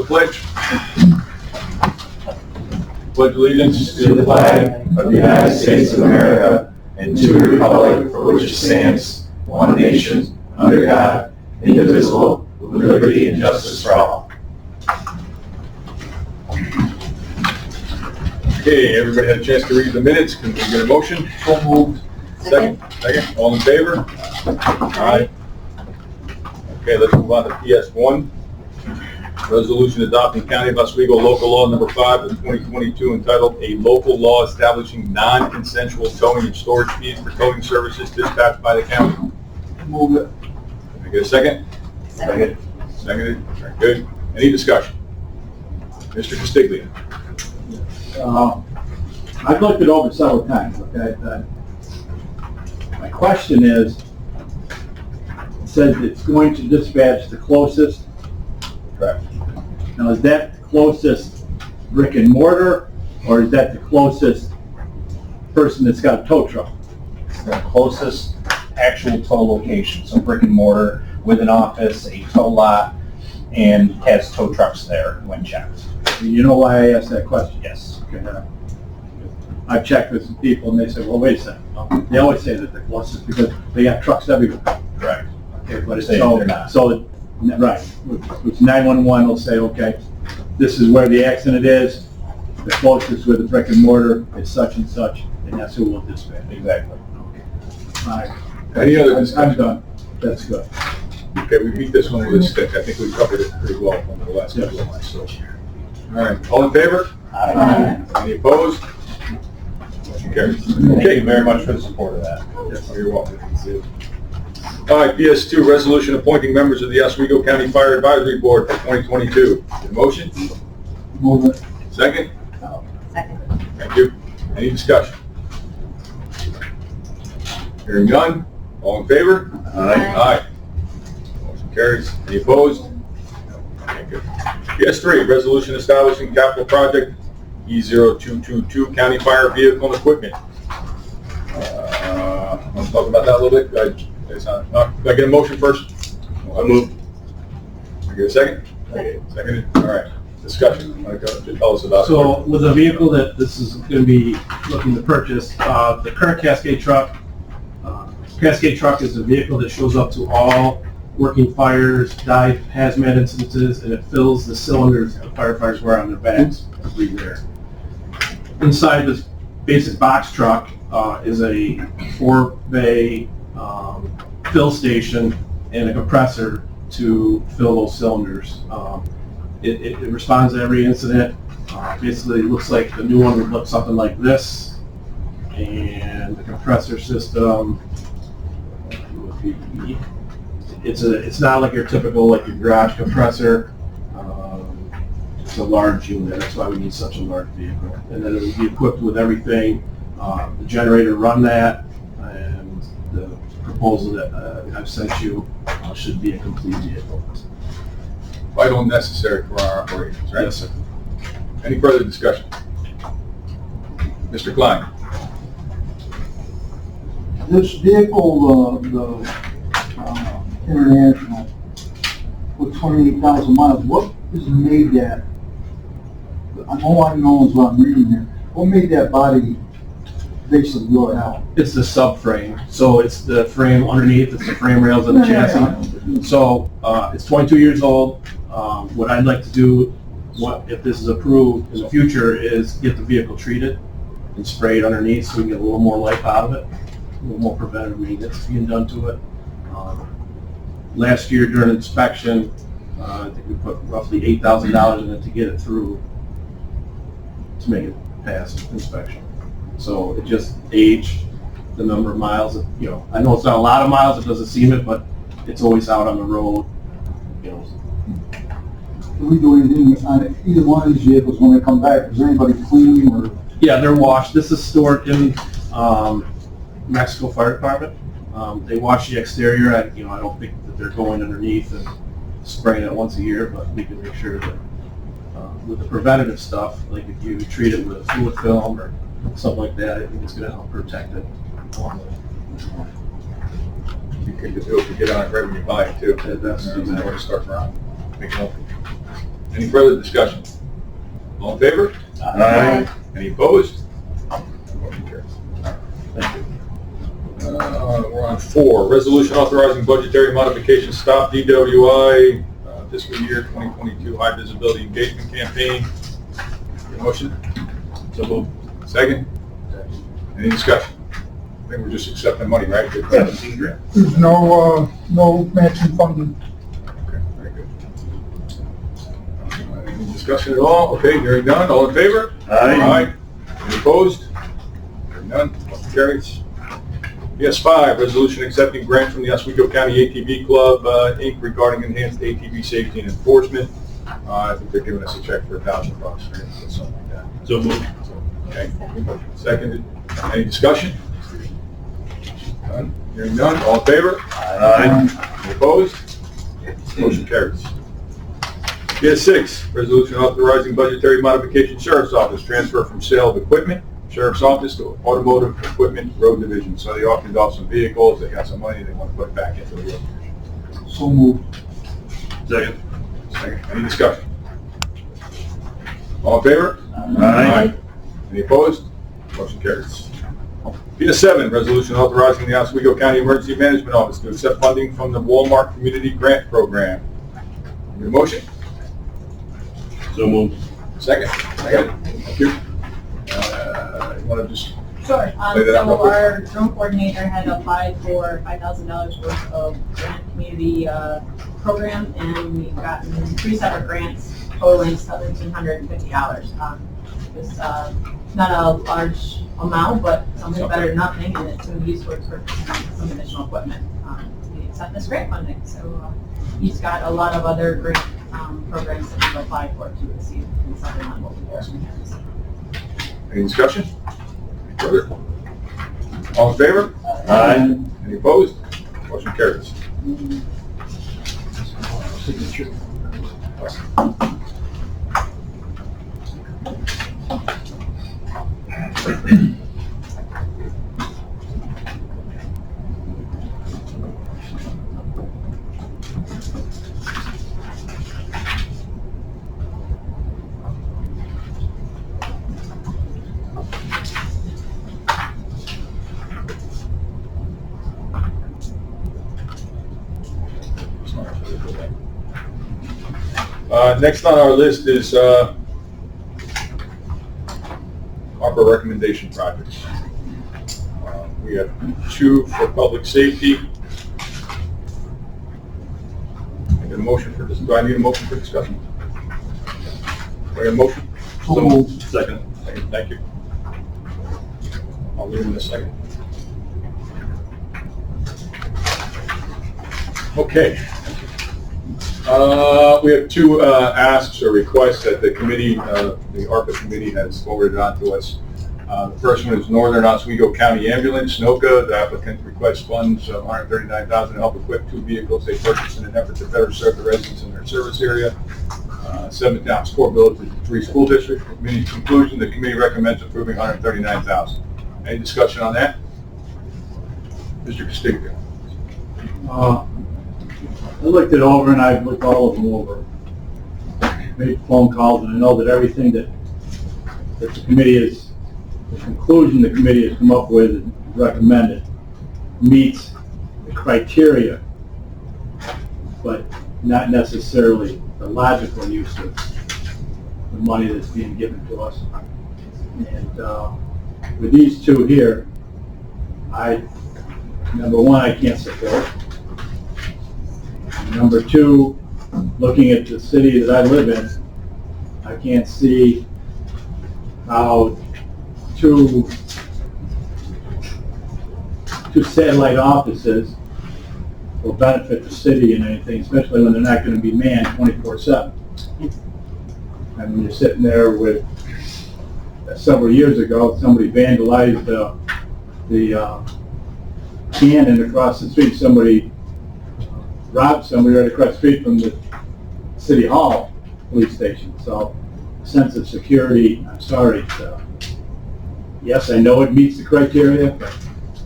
pledge. Pledge allegiance to the flag of the United States of America and to the republic for which it stands, one nation, under God, indivisible, with liberty and justice for all. Okay, everybody had a chance to read the minutes. Can we get a motion? So moved. Second. All in favor? Aye. Okay, let's move on to PS1. Resolution adopting County of Oswego Local Law Number 5 of 2022 entitled A Local Law Establishing Non-Consensual Towing and Storage Fees for Towing Services Dispatched by the County. Move it. Can I get a second? Second. Seconded. Very good. Any discussion? Mr. Castiglia. I've looked it over several times, okay? My question is, it says it's going to dispatch the closest. Correct. Now, is that the closest brick and mortar, or is that the closest person that's got a tow truck? It's the closest actual tow location, so brick and mortar with an office, a tow lot, and has tow trucks there when checked. You know why I asked that question? Yes. Okay. I've checked with some people and they say, well, wait a second. They always say that they're closest because they have trucks everywhere. Correct. Okay, but it's They're not. Right. Which 911 will say, okay, this is where the accident is. The closest with the brick and mortar is such and such, and that's who will dispatch. Exactly. All right. Any other I'm discussion? done. That's good. Okay, we beat this one with a stick. I think we covered it pretty well on the last couple of months. So. All right, all in favor? Aye. Any opposed? Motion carries. Thank you very much for the support of that. Yes, you're welcome. All right, PS2, resolution appointing members of the Oswego County Fire Advisory Board for 2022. Get a motion? Move it. Second? Second. Thank you. Any discussion? Hearing none. All in favor? Aye. Motion carries. Any opposed? Okay, good. PS3, resolution establishing capital project E0222 County Fire Vehicle and Equipment. Let's talk about that a little bit. Can I get a motion first? I'll move. Can I get a second? Seconded. All right. Discussion. Tell us about it. So with a vehicle that this is going to be looking to purchase, the current Cascade truck is a vehicle that shows up to all working fires, dive, hazmat instances, and it fills the cylinders that the firefighters wear on their backs to breathe air. Inside this basic box truck is a 4-bay fill station and a compressor to fill those cylinders. It responds to every incident. Basically, it looks like the new one would look something like this, and the compressor system would be. It's not like your typical like your garage compressor. It's a large unit. That's why we need such a large vehicle. And then it would be equipped with everything. The generator run that, and the proposal that I've sent you should be a complete vehicle. Vital and necessary for our operations, right? Yes, sir. Any further discussion? Mr. Klein? This vehicle, the International, with 28,000 miles, what is made that? All I know is what I'm reading here. What made that body basically go out? It's the subframe. So it's the frame underneath. It's the frame rails of the chassis. So it's 22 years old. What I'd like to do, if this is approved in the future, is get the vehicle treated and sprayed underneath so we can get a little more life out of it, a little more preventative maintenance being done to it. Last year during inspection, I think we put roughly $8,000 in it to get it through to make it pass inspection. So it just aged the number of miles. I know it's not a lot of miles. It doesn't seem it, but it's always out on the road. Do we do anything on either one of these vehicles when they come back? Is anybody cleaning or? Yeah, they're washed. This is stored in Mexico Fire Department. They wash the exterior. I don't think that they're going underneath and spraying it once a year, but we can make sure that with the preventative stuff, like if you treat it with a fluid film or something like that, I think it's going to help protect it. You can do it, you get on it right when you buy it too. That's Where to start from. Make it Any further discussion? All in favor? Aye. Any opposed? Motion carries. We're on 4, resolution authorizing budgetary modification, stop DWI, fiscal year 2022 high visibility engagement campaign. Your motion? So moved. Second? Any discussion? I think we're just accepting money, right? 17 grand. There's no matching funding. Okay, very good. Any discussion at all? Okay, hearing none. All in favor? Aye. Any opposed? Hearing none. Motion carries. PS5, resolution accepting grant from the Oswego County ATV Club, Inc. regarding enhanced ATV safety and enforcement. I think they're giving us a check for $1,000, right? Something like that. So moved. Okay. Seconded. Any discussion? None. Hearing none. All in favor? Aye. Any opposed? Motion carries. PS6, resolution authorizing budgetary modification, Sheriff's Office, transfer from sale of equipment, Sheriff's Office to Automotive Equipment Road Division. So they auctioned off some vehicles, they got some money, they want to put it back into the road division. So moved. Second. Second. Any discussion? All in favor? Aye. Any opposed? Motion carries. PS7, resolution authorizing the Oswego County Emergency Management Office to accept funding from the Walmart Community Grant Program. Need a motion? So moved. Second. Second. Thank you. You want to just Sure. Lay that out real So quick. our drone coordinator had applied for $5,000 worth of grant community program, and we've gotten 3 separate grants totaling $1,750. It's not a large amount, but something better than nothing, and it's going to be used towards purchasing some additional equipment. We accept this grant funding, so he's got a lot of other grant programs that we've applied for to receive in supplement what we already have. Any discussion? Any further? All in favor? Aye. Any opposed? Motion carries. Signature. Next on our list is ARPA recommendation projects. We have 2 for public safety. I get a motion for this. Do I need a motion for discussion? Do I get a motion? So moved. Second. Second, thank you. I'll leave in a second. Okay. We have 2 asks or requests that the committee, the ARPA committee has forwarded on to us. The first one is Northern Oswego County Ambulance, NOCA. The applicant requests funds of $139,000 to help equip 2 vehicles they purchased in an effort to better serve the residents in their service area. 7 towns, 4 villages, 3 school districts. Committee's conclusion, the committee recommends approving $139,000. Any discussion on that? Mr. Castiglia. I looked it over and I've looked all of them over. Made phone calls, and I know that everything that the committee is, the conclusion the committee has come up with and recommended meets the criteria, but not necessarily the logical use of the money that's being given to us. And with these 2 here, number 1, I can't support. Number 2, looking at the city that I live in, I can't see how two satellite offices will benefit the city in anything, especially when they're not going to be manned 24/7. And when you're sitting there with, several years ago, somebody vandalized the cannon across the street. Somebody robbed somebody right across the street from the City Hall police station. So, sense of security, I'm sorry. Yes, I know it meets the criteria, but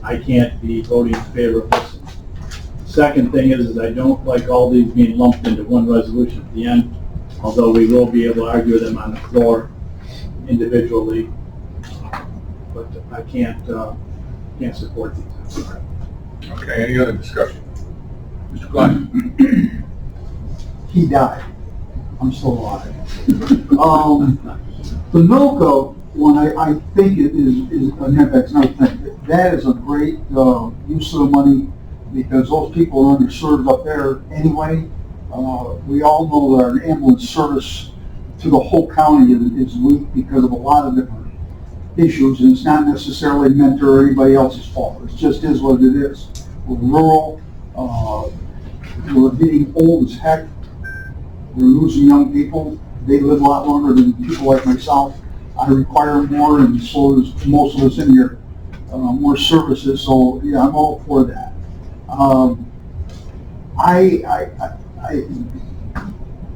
I can't be voting in favor of this. Second thing is I don't like all these being lumped into one resolution at the end. although we will be able to argue them on the floor individually. But I can't support these. Okay, any other discussion? Mr. Klein? He died. I'm still alive. The Milka one, I think it is an impact, and I think that is a great use of the money because those people are underserved up there anyway. We all know that our ambulance service to the whole county is weak because of a lot of different issues, and it's not necessarily Mentor or anybody else's fault. It just is what it is. We're rural. We're getting old as heck. We're losing young people. They live a lot longer than people like myself. I require more, and so does most of us in here, more services. So yeah, I'm all for that. I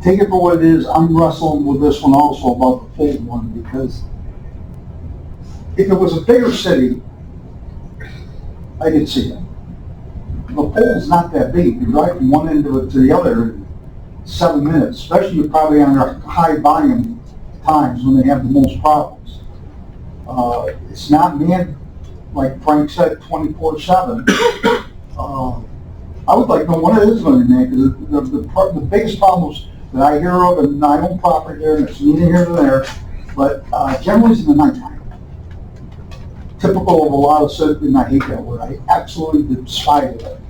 take it for what it is. I'm wrestling with this one also about the Fulton one because if it was a bigger city, I could see it. The Fulton's not that big. You drive from one end of it to the other in 7 minutes, especially probably on their high volume times when they have the most problems. It's not manned, like Frank said, 24/7. I would like to know when it is going to be manned, because the biggest problems that I hear of, and I own property there, and it's neither here nor there, but generally it's in the nighttime. Typical of a lot of cities, and I hate that word, I absolutely despise it.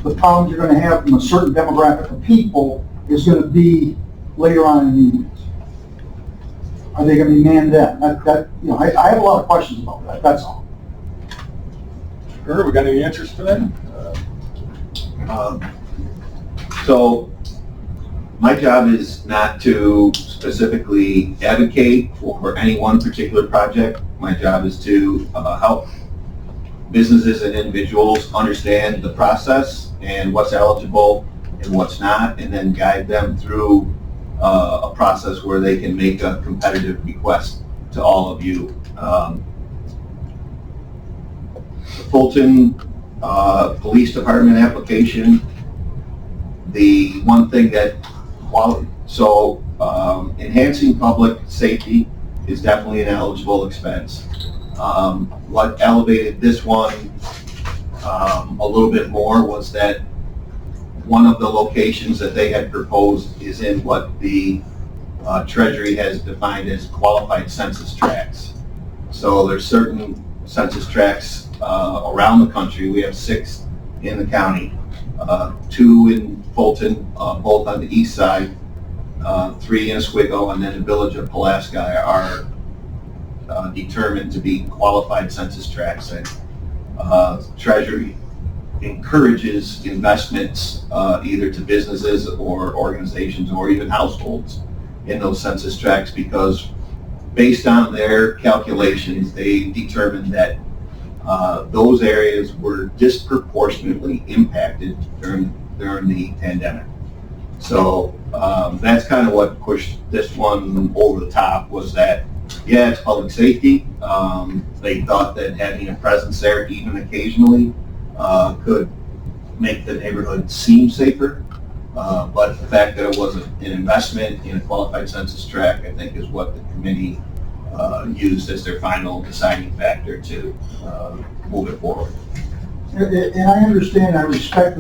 The problems you're going to have from a certain demographic of people is going to be later on in the evenings. Are they going to be manned then? I have a lot of questions about that, that's all. Sure, we got any answers for that? So my job is not to specifically advocate for any one particular project. My job is to help businesses and individuals understand the process and what's eligible and what's not, and then guide them through a process where they can make a competitive request to all of you. The Fulton Police Department application, the one thing that, enhancing public safety is definitely an eligible expense. What elevated this one a little bit more was that one of the locations that they had proposed is in what the Treasury has defined as qualified census tracts. So there's certain census tracts around the country. We have 6 in the county, 2 in Fulton, both on the east side, 3 in Oswego, and then the village of Pulaski are determined to be qualified census tracts. And Treasury encourages investments either to businesses or organizations or even households in those census tracts, because based on their calculations, they determined that those areas were disproportionately impacted during the pandemic. So that's kind of what pushed this one over the top, was that, yeah, it's public safety. They thought that having a presence there, even occasionally, could make the neighborhood seem safer. But the fact that it was an investment in a qualified census tract, I think, is what the committee used as their final deciding factor to move it forward. And I understand, I respect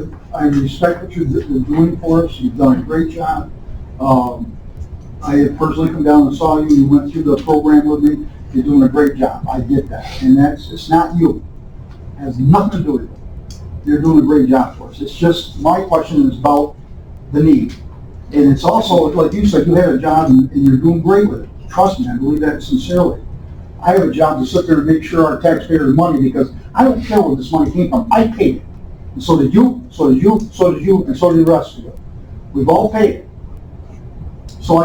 what you're doing for us. You've done a great job. I have personally come down and saw you. You went through the program with me. You're doing a great job. I get that. And it's not you. It has nothing to do with it. You're doing a great job for us. It's just, my question is about the need. And it's also, like you said, you had a job and you're doing great with it. Trust me, I believe that sincerely. I have a job to sit there and make sure our taxpayers' money, because I don't care where this money came from. I paid it. And so did you, so did you, so did you, and so did the rest of you. We've all paid it. So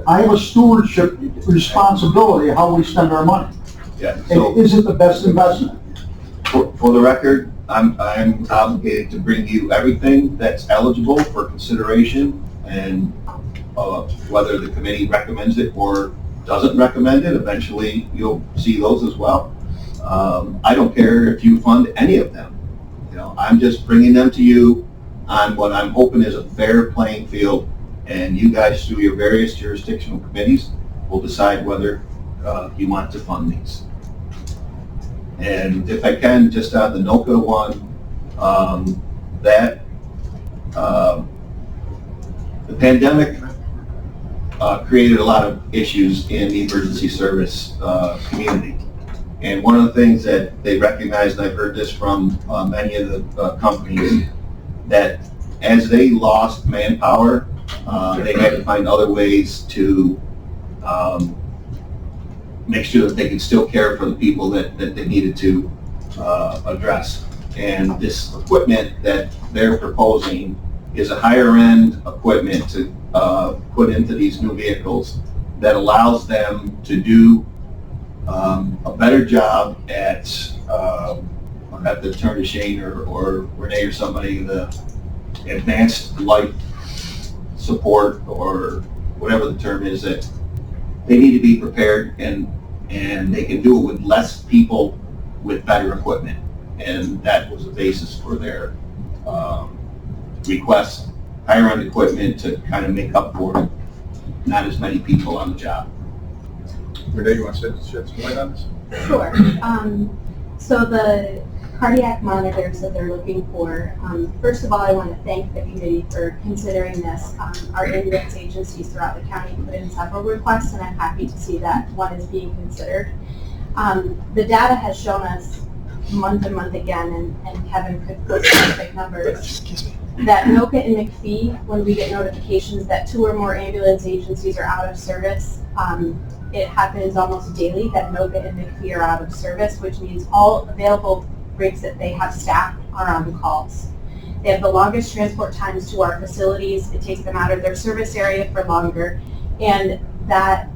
I have a stewardship responsibility of how we spend our money. Yeah. And is it the best investment? For the record, I'm obligated to bring you everything that's eligible for consideration, and whether the committee recommends it or doesn't recommend it, eventually you'll see those as well. I don't care if you fund any of them. I'm just bringing them to you on what I'm hoping is a fair playing field, And you guys, through your various jurisdictional committees, will decide whether you want to fund these. And if I can, just on the NOCA one, the pandemic created a lot of issues in the emergency service community. And one of the things that they recognized, and I've heard this from many of the companies, that as they lost manpower, they had to find other ways to make sure that they could still care for the people that they needed to address. And this equipment that they're proposing is a higher end equipment to put into these new vehicles that allows them to do a better job at the turn to Shane or Renee or somebody, the advanced life support or whatever the term is, that they need to be prepared and they can do it with less people with better equipment. And that was the basis for their request, higher end equipment to kind of make up for not as many people on the job. Renee, you want to shed some light on this? Sure. So the cardiac monitors that they're looking for, first of all, I want to thank the committee for considering this. Our ambulance agencies throughout the county put in several requests, and I'm happy to see that one is being considered. The data has shown us month and month again, and Kevin could put specific numbers, that NOCA and McPhee, when we get notifications that 2 or more ambulance agencies are out of service, it happens almost daily that NOCA and McPhee are out of service, which means all available rigs that they have staffed are on calls. They have the longest transport times to our facilities. It takes them out of their service area for longer, and that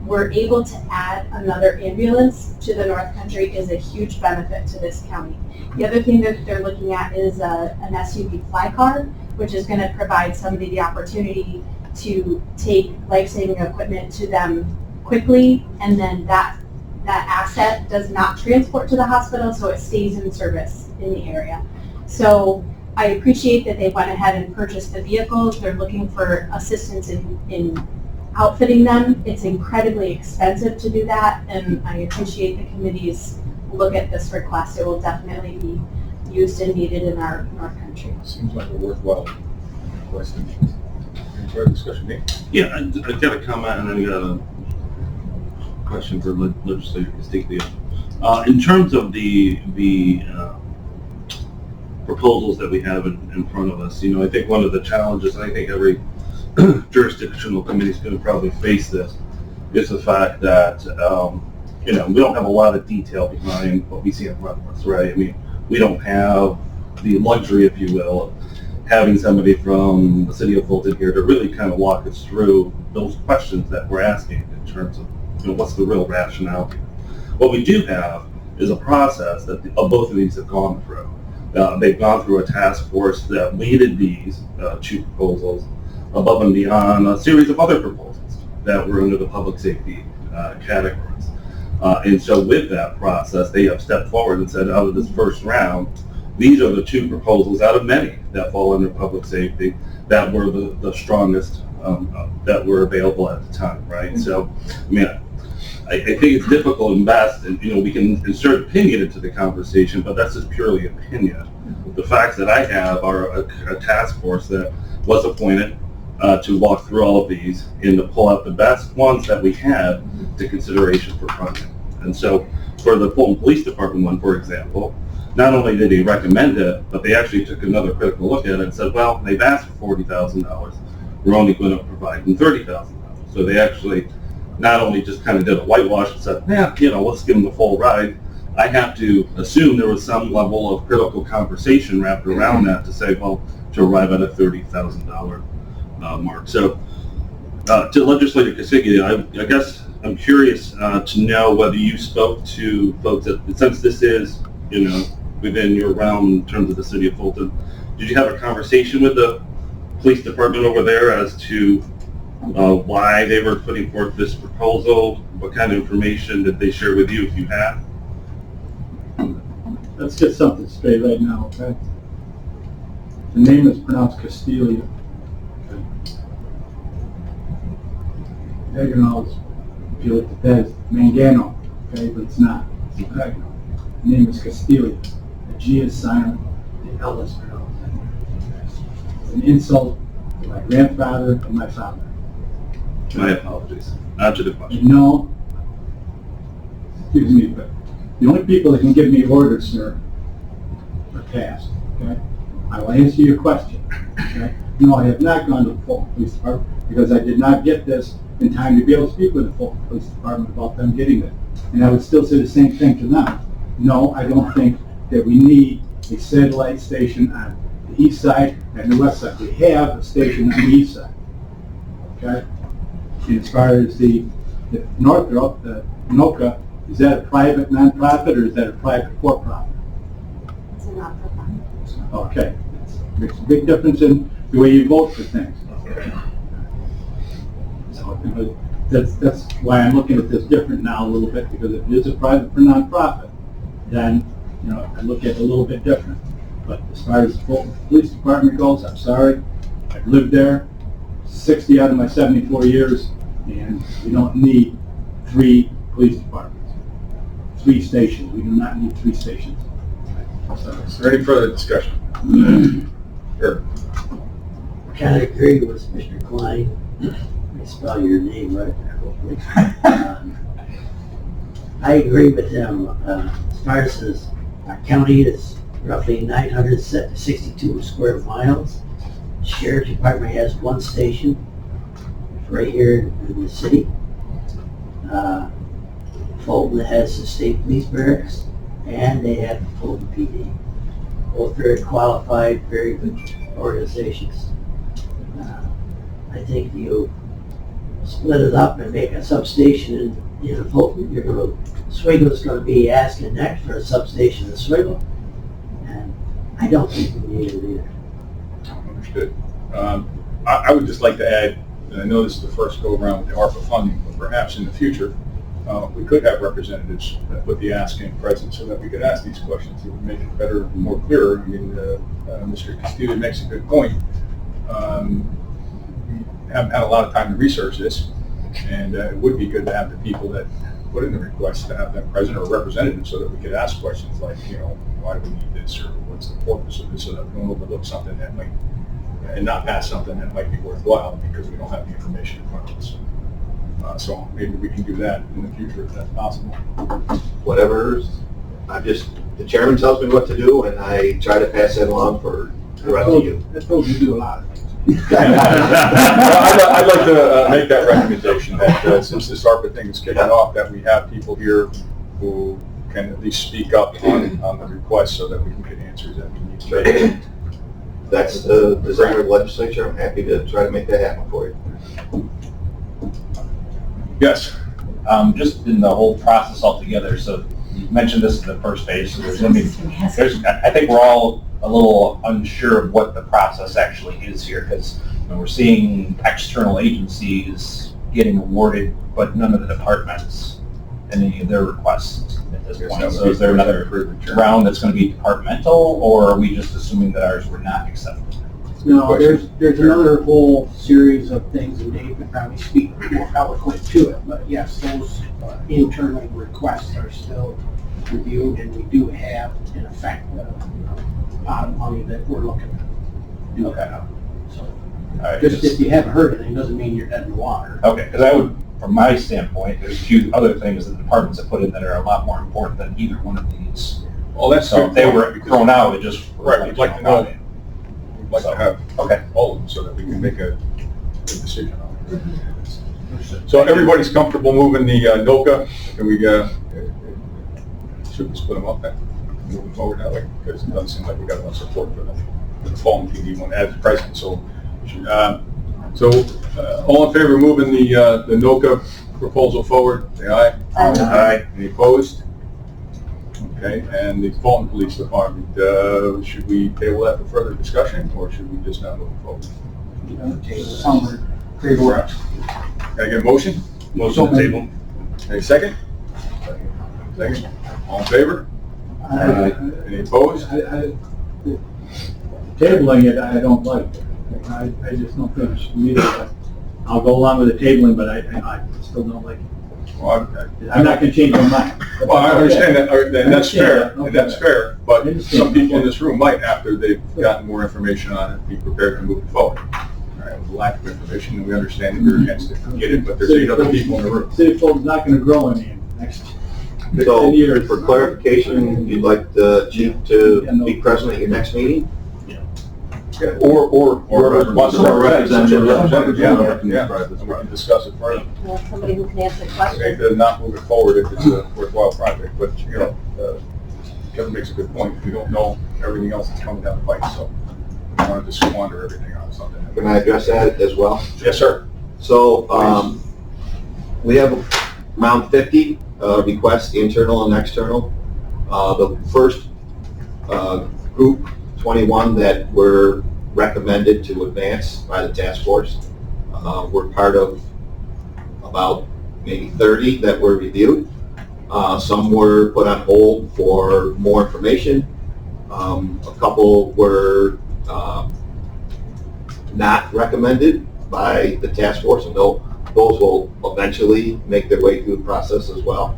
we're able to add another ambulance to the North Country is a huge benefit to this county. The other thing that they're looking at is an SUV fly car, which is going to provide somebody the opportunity to take life-saving equipment to them quickly, and then that asset does not transport to the hospital, so it stays in service in the area. So I appreciate that they went ahead and purchased the vehicles. They're looking for assistance in outfitting them. It's incredibly expensive to do that, and I appreciate the committee's look at this request. It will definitely be used and needed in our North Country. Seems like a worthwhile question. Any further discussion, Nate? Yeah, I've got a comment and then I got a question for Legislator Castiglia. In terms of the proposals that we have in front of us, I think one of the challenges, and I think every jurisdictional committee is going to probably face this, is the fact that we don't have a lot of detail behind what we see in front of us, right? I mean, we don't have the luxury, if you will, of having somebody from the city of Fulton here to really kind of walk us through those questions that we're asking in terms of, what's the real rationale here. What we do have is a process that both of these have gone through. They've gone through a task force that weeded these 2 proposals above and beyond a series of other proposals that were under the public safety categories. And so with that process, they have stepped forward and said, out of this first round, these are the 2 proposals out of many that fall under public safety that were the strongest that were available at the time, right? So, I think it's difficult and best, and we can insert opinion into the conversation, but that's just purely opinion. The facts that I have are a task force that was appointed to walk through all of these and to pull out the best ones that we had to consideration for funding. And so for the Fulton Police Department one, for example, not only did they recommend it, but they actually took another critical look at it and said, well, they've asked for $40,000. We're only going to provide them $30,000. So they actually not only just kind of did a whitewash and said, let's give them the full ride. I have to assume there was some level of critical conversation wrapped around that to say, well, to arrive at a $30,000 mark. So to Legislator Castiglia, I guess I'm curious to know whether you spoke to folks that, since this is, within your realm in terms of the city of Fulton, did you have a conversation with the police department over there as to why they were putting forth this proposal? What kind of information did they share with you if you have? Let's get something straight right now, okay? The name is pronounced Castilia. Okay? Diagonals, if you look at that, it's Mangano, okay, but it's not. It's diagonal. The name is Castilian. The G is silent, the L is pronounced. It's an insult to my grandfather and my father. My apologies. Answer the You question. know, excuse me, but the only people that can give me orders, sir, are tasked, okay? I will answer your question, okay? No, I have not gone to the Fulton Police Department because I did not get this in time to be able to speak with the Fulton Police Department about them getting it. And I would still say the same thing to them. No, I don't think that we need a satellite station on the east side and the west side. We have a station on the east side, okay? And as far as the Northrop, the NOCA, is that a private nonprofit or is that a private for-profit? It's a not-for-profit. Okay. Makes a big difference in the way you vote for things. So, you know, that's why I'm looking at this different now a little bit, because if it is a private for nonprofit, then, you know, I look at it a little bit different. But as far as the Fulton Police Department goes, I'm sorry, I've lived there 60 out of my 74 years, and we don't need 3 police departments, 3 stations. We do not need 3 stations. So, Is there any further discussion? Sure. Kind of agree with Mr. Klein. I spell your name right there, hopefully. I agree with him. As far as this, our county is roughly 962 square miles. Sheriff's Department has 1 station right here in the city. Fulton has the state police barracks, and they have the Fulton PD. Both very qualified, very good organizations. I think you split it up and make a substation in Fulton, Oswego's going to be asking next for a substation in Oswego, and I don't think we need it either. Understood. I would just like to add, and I know this is the first go around with the ARPA funding, but perhaps in the future, we could have representatives that put the asking present so that we could ask these questions. It would make it better and more clear. I mean, Mr. Castillo makes a good point. We haven't had a lot of time to research this, and it would be good to have the people that put in the request to have them present or representative so that we could ask questions like, you know, why do we need this, or what's the purpose of this, so that we don't overlook something that might, and not pass something that might be worthwhile because we don't have the information in front of us. So maybe we can do that in the future if that's possible. Whatever, the chairman tells me what to do, and I try to pass that along for the rest of you. I told you to do a lot of things. I'd like to make that recommendation that since this ARPA thing is kicking off, that we have people here who can at least speak up on the request so that we can get answers that we need to make. That's the desire of the legislature. I'm happy to try to make that happen for you. Yes. Just in the whole process altogether, so you mentioned this in the first phase, so there's going to be, I think we're all a little unsure of what the process actually is here, because we're seeing external agencies getting awarded, but none of the departments, any of their requests at this point. So is there another round that's going to be departmental, or are we just assuming that ours were not accepted? No, there's another whole series of things, and Dave could probably speak more eloquent to it, but yes, those internal requests are still reviewed, and we do have, in effect, a pot of money that we're looking to do that out. So, just if you haven't heard anything, doesn't mean you're dead in the water. Okay, because I would, from my standpoint, there's a few other things that the departments have put in that are a lot more important than either one of these. Well, that's So if they were thrown out, it just. Right, we'd like to know. We'd like to have Okay. all of them so that we can make a good decision on it. So everybody's comfortable moving the NOCA, and we should we split them up then, moving forward that way, because it doesn't seem like we got enough support for the Fulton PD one as present. So, all in favor of moving the NOCA proposal forward, say aye. Aye. Any opposed? Okay, and the Fulton Police Department, should we table that for further discussion, or should we just not move forward? Somewhere, paperwork. Can I get a motion? Motion to table. Any second? Second. All in favor? Any opposed? Tabling it, I don't like. I just don't think we should leave it I'll go along with the tabling, but I still don't like it. Well, I'm not gonna change my mind. Well, I understand that, and that's fair, Okay. and that's fair, but I understand. some people in this room might, after they've gotten more information on it, be prepared to move forward. All right, with the lack of information, and we understand that you're against it, we get it, but there's 8 other people in the room. City Fulton's not gonna grow in the next So, 10 years. for clarification, you'd like the chief to be present at your next meeting? Or wants to represent, yeah, we Yeah. can discuss it further. Well, somebody who can answer Okay, questions. to not move it forward if it's a worthwhile project, but, you know, Kevin makes a good point, we don't know everything else that's coming down the pipe, so we don't want to just squander everything on something. Can I address that as well? Yes, sir. So, we have around 50 requests, internal and external. The first group, 21 that were recommended to advance by the task force, were part of about maybe 30 that were reviewed. Some were put on hold for more information. A couple were not recommended by the task force, and those will eventually make their way through the process as well.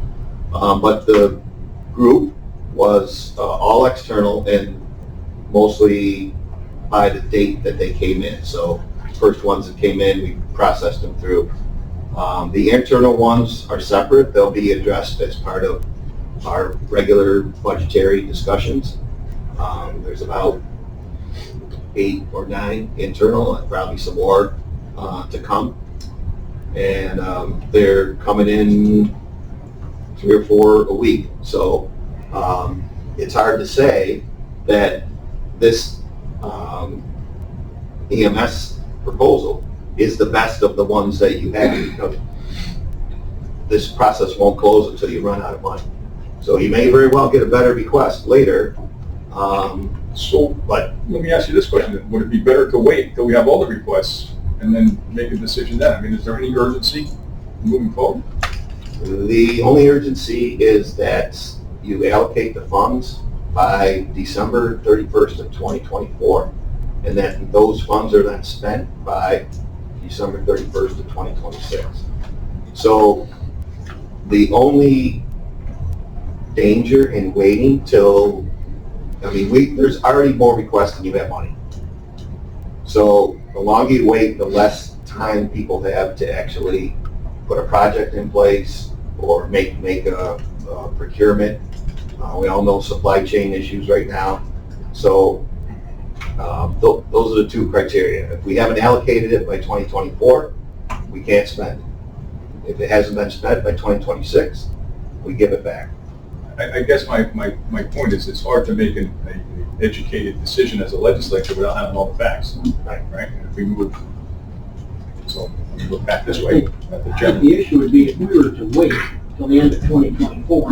But the group was all external and mostly by the date that they came in. So first ones that came in, we processed them through. The internal ones are separate. They'll be addressed as part of our regular budgetary discussions. There's about 8 or 9 internal, and probably some more to come. And they're coming in 3 or 4 a week. So it's hard to say that this EMS proposal is the best of the ones that you have, because this process won't close until you run out of money. So you may very well get a better request later. But let me ask you this question, then. Would it be better to wait until we have all the requests and then make a decision then? I mean, is there any urgency moving forward? The only urgency is that you allocate the funds by December 31st of 2024, and that those funds are then spent by December 31st of 2026. So the only danger in waiting till, there's already more requests than you have money. So the longer you wait, the less time people have to actually put a project in place or make a procurement. We all know supply chain issues right now. So those are the 2 criteria. If we haven't allocated it by 2024, we can't spend it. If it hasn't been spent by 2026, we give it back. I guess my point is, it's hard to make an educated decision as a legislature without having all the facts, right? And if we move, so let me look back this way at the I think general. the issue would be if we were to wait till the end of 2024,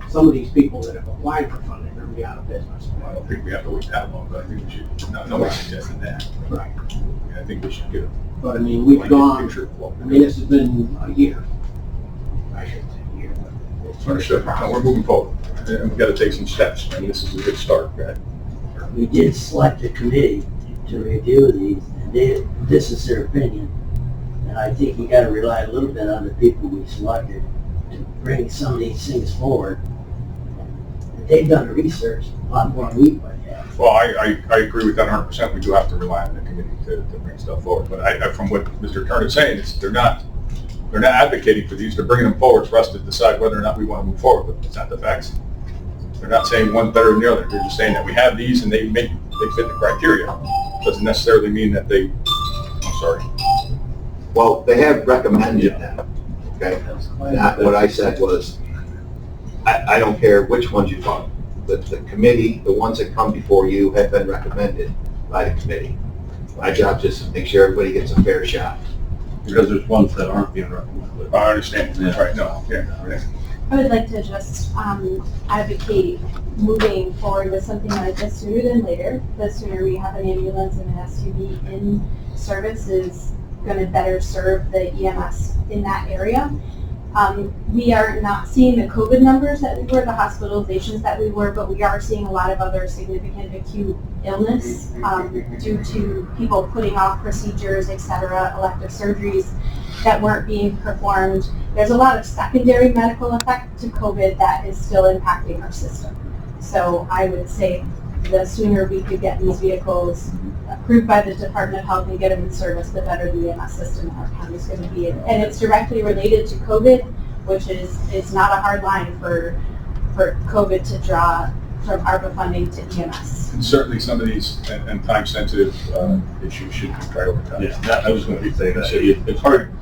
some of these people that have applied for funding are going to be out of business. I don't think we have to wait that long, but I think we should, nobody's suggesting that. Right. I think we should get a But I mean, we've gone, picture of what I mean, this has been a year. I shouldn't say a year, but it's Understood. No, we're moving forward, and we've got to take some steps. I mean, this is a good start. Go ahead. we did select a committee to review these, and this is their opinion. And I think you gotta rely a little bit on the people we selected to bring some of these things forward. And they've done the research a lot more than we would have. Well, I agree with that 100%. We do have to rely on the committee to bring stuff forward. But I from what Mr. Turner's saying, is they're not advocating for these. They're bringing them forward for us to decide whether or not we want to move forward. But it's not the facts. They're not saying one better than the other. They're just saying that we have these and they fit the criteria. Doesn't necessarily mean that they. I'm sorry. Well, they have recommended them, okay? Not what I said was, I don't care which ones you fund. The committee, the ones that come before you have been recommended by the committee. My job is to make sure everybody gets a fair shot. Because there's ones that aren't being recommended. I understand. Yeah. Right. No. Yeah. Right. I would like to just advocate moving forward with something like this sooner than later. The sooner we have an ambulance and an SUV in service is going to better serve the EMS in that area. We are not seeing the COVID numbers that we were, the hospitalizations that we were, but we are seeing a lot of other significant acute illness due to people putting off procedures, et cetera, elective surgeries that weren't being performed. There's a lot of secondary medical effect to COVID that is still impacting our system. So I would say the sooner we could get these vehicles approved by the Department of Health and get them in service, the better the EMS system in our county is going to be. And it's directly related to COVID, which is, it's not a hard line for COVID to draw from ARPA funding to EMS. And certainly some of these, and time-sensitive issues should be prioritized. Yeah, I was going to say that. It's hard,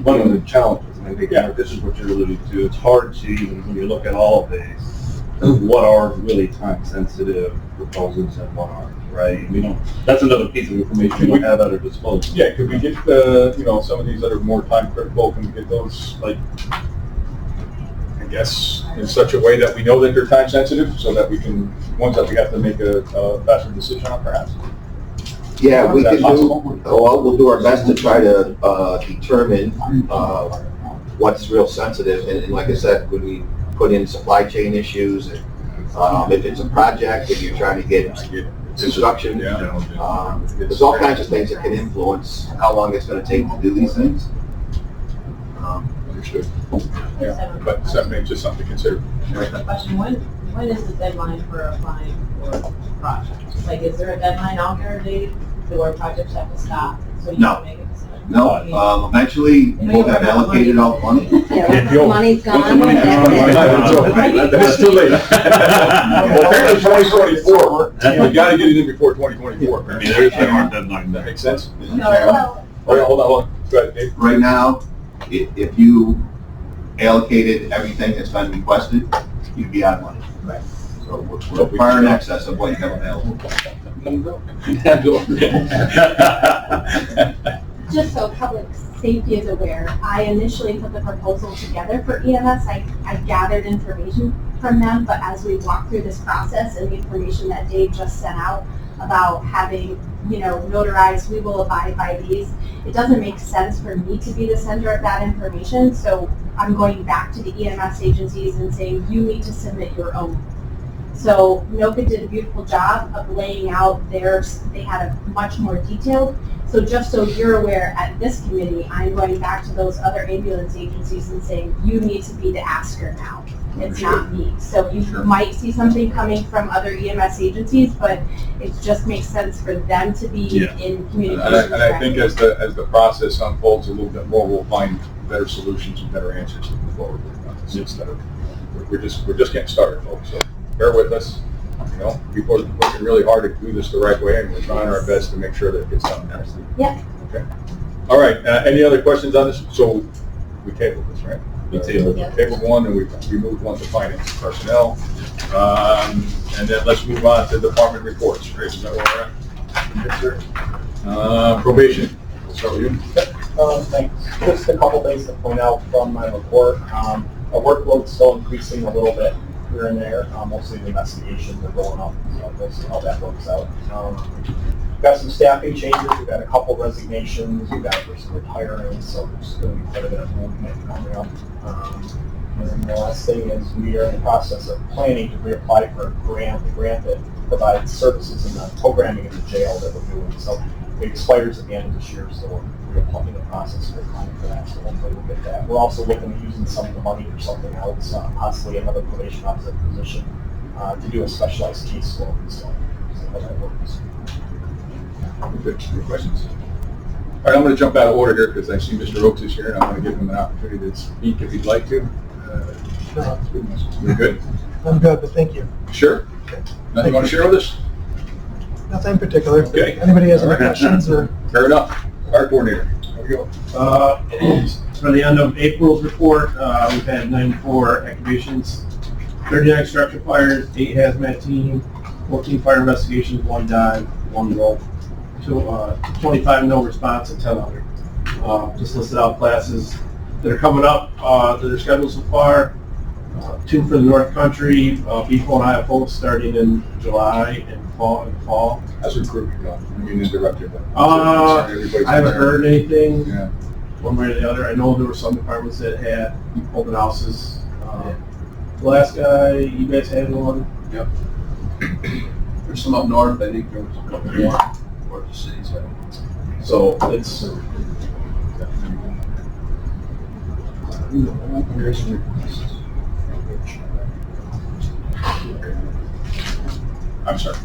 one of the challenges, and I think this is what you're alluding to, it's hard to even, when you look at all of these, what are really time-sensitive proposals and what aren't, right? We don't, that's another piece of information we don't have at our disposal. Yeah, could we get, some of these that are more time-critical, can we get those, like, I guess, in such a way that we know that they're time-sensitive, so that we can, ones that we have to make a faster decision on, perhaps? Yeah, we Is that can possible? we'll do our best to try to determine what's real sensitive. And like I said, when we put in supply chain issues, if it's a project, if you're trying to get construction, there's all kinds of things that can influence how long it's going to take to do these things. Understood. Yeah, but something, just something to consider. Quick question, when is the deadline for applying for projects? Like, is there a deadline out there, Dave, where projects have to stop? So you No. can make a decision? No, eventually we'll have allocated all the money. Yeah, the money's gone. It's too late. Well, apparently 2024, we gotta get it in before 2024. I mean, there is a hard deadline That there. makes sense? No, well, Hold on. Go ahead, Dave. Right now, if you allocated everything that's been requested, you'd be out of money. Right. So we're far in excess of what you have available. Just so public safety is aware, I initially put the proposal together for EMS. I gathered information from them, but as we walked through this process and the information that Dave just sent out about having, notarized, we will abide by these, it doesn't make sense for me to be the center of that information. So I'm going back to the EMS agencies and saying, you need to submit your own. So NOCA did a beautiful job of laying out theirs. They had a much more detailed. So just so you're aware, at this committee, I'm going back to those other ambulance agencies and saying, you need to be the asker now. It's not me. So you might see something coming from other EMS agencies, but it just makes sense for them to be in communication. And I think as the process unfolds a little bit more, we'll find better solutions and better answers to move forward with. Instead of, we're just getting started, folks. So bear with us. People are working really hard to do this the right way, and we're trying our best to make sure that it gets done. Yeah. Okay. All right. Any other questions on this? So we tabled this, right? We tabled. Tabled one, and we moved one to finance and personnel. And then let's move on to department reports. Right? Is that where we're at? Yes, sir. Probation. We'll start with you. Thanks. Just a couple things to point out from my report. Our workload's still increasing a little bit here and there. Mostly the investigations are going up, so we'll see how that works out. We've got some staffing changes. We've got a couple resignations. We've got a person retiring, so there's going to be quite a bit of movement coming up. And then the last thing is we are in the process of planning to reapply for a grant that provides services in the programming in the jail that we're doing. So it expires at the end of this year, so we're in the process of applying for that, so hopefully we'll get that. We're also looking at using some of the money for something else, possibly another probation officer position, to do a specialized case load and stuff. So how that works. Good questions. All right, I'm going to jump out of order here because I see Mr. Oakes is here, and I'm going to give him an opportunity to speak if he'd like to. You're good? I'm good, but thank you. Sure. Nothing you want to share with us? Nothing in particular. Okay. Anybody has any All right. questions or? Fair enough. Fire coordinator. There we go. For the end of April's report, we've had 94 activations, 39 structure fires, 8 hazmat team, 14 fire investigations, 1 dive, 1 roll, 25 no response, and 10 other. Just listed out classes that are coming up that are scheduled so far. 2 for the North Country, B4 and IFO starting in July and fall. How's recruitment going? I mean, interrupted, but I haven't heard anything. Yeah. one way or the other. I know there were some departments that had open houses. The last guy, you guys had one? Yep. There's some up north, I think there was a couple more, north of the cities. So it's, I'm sorry.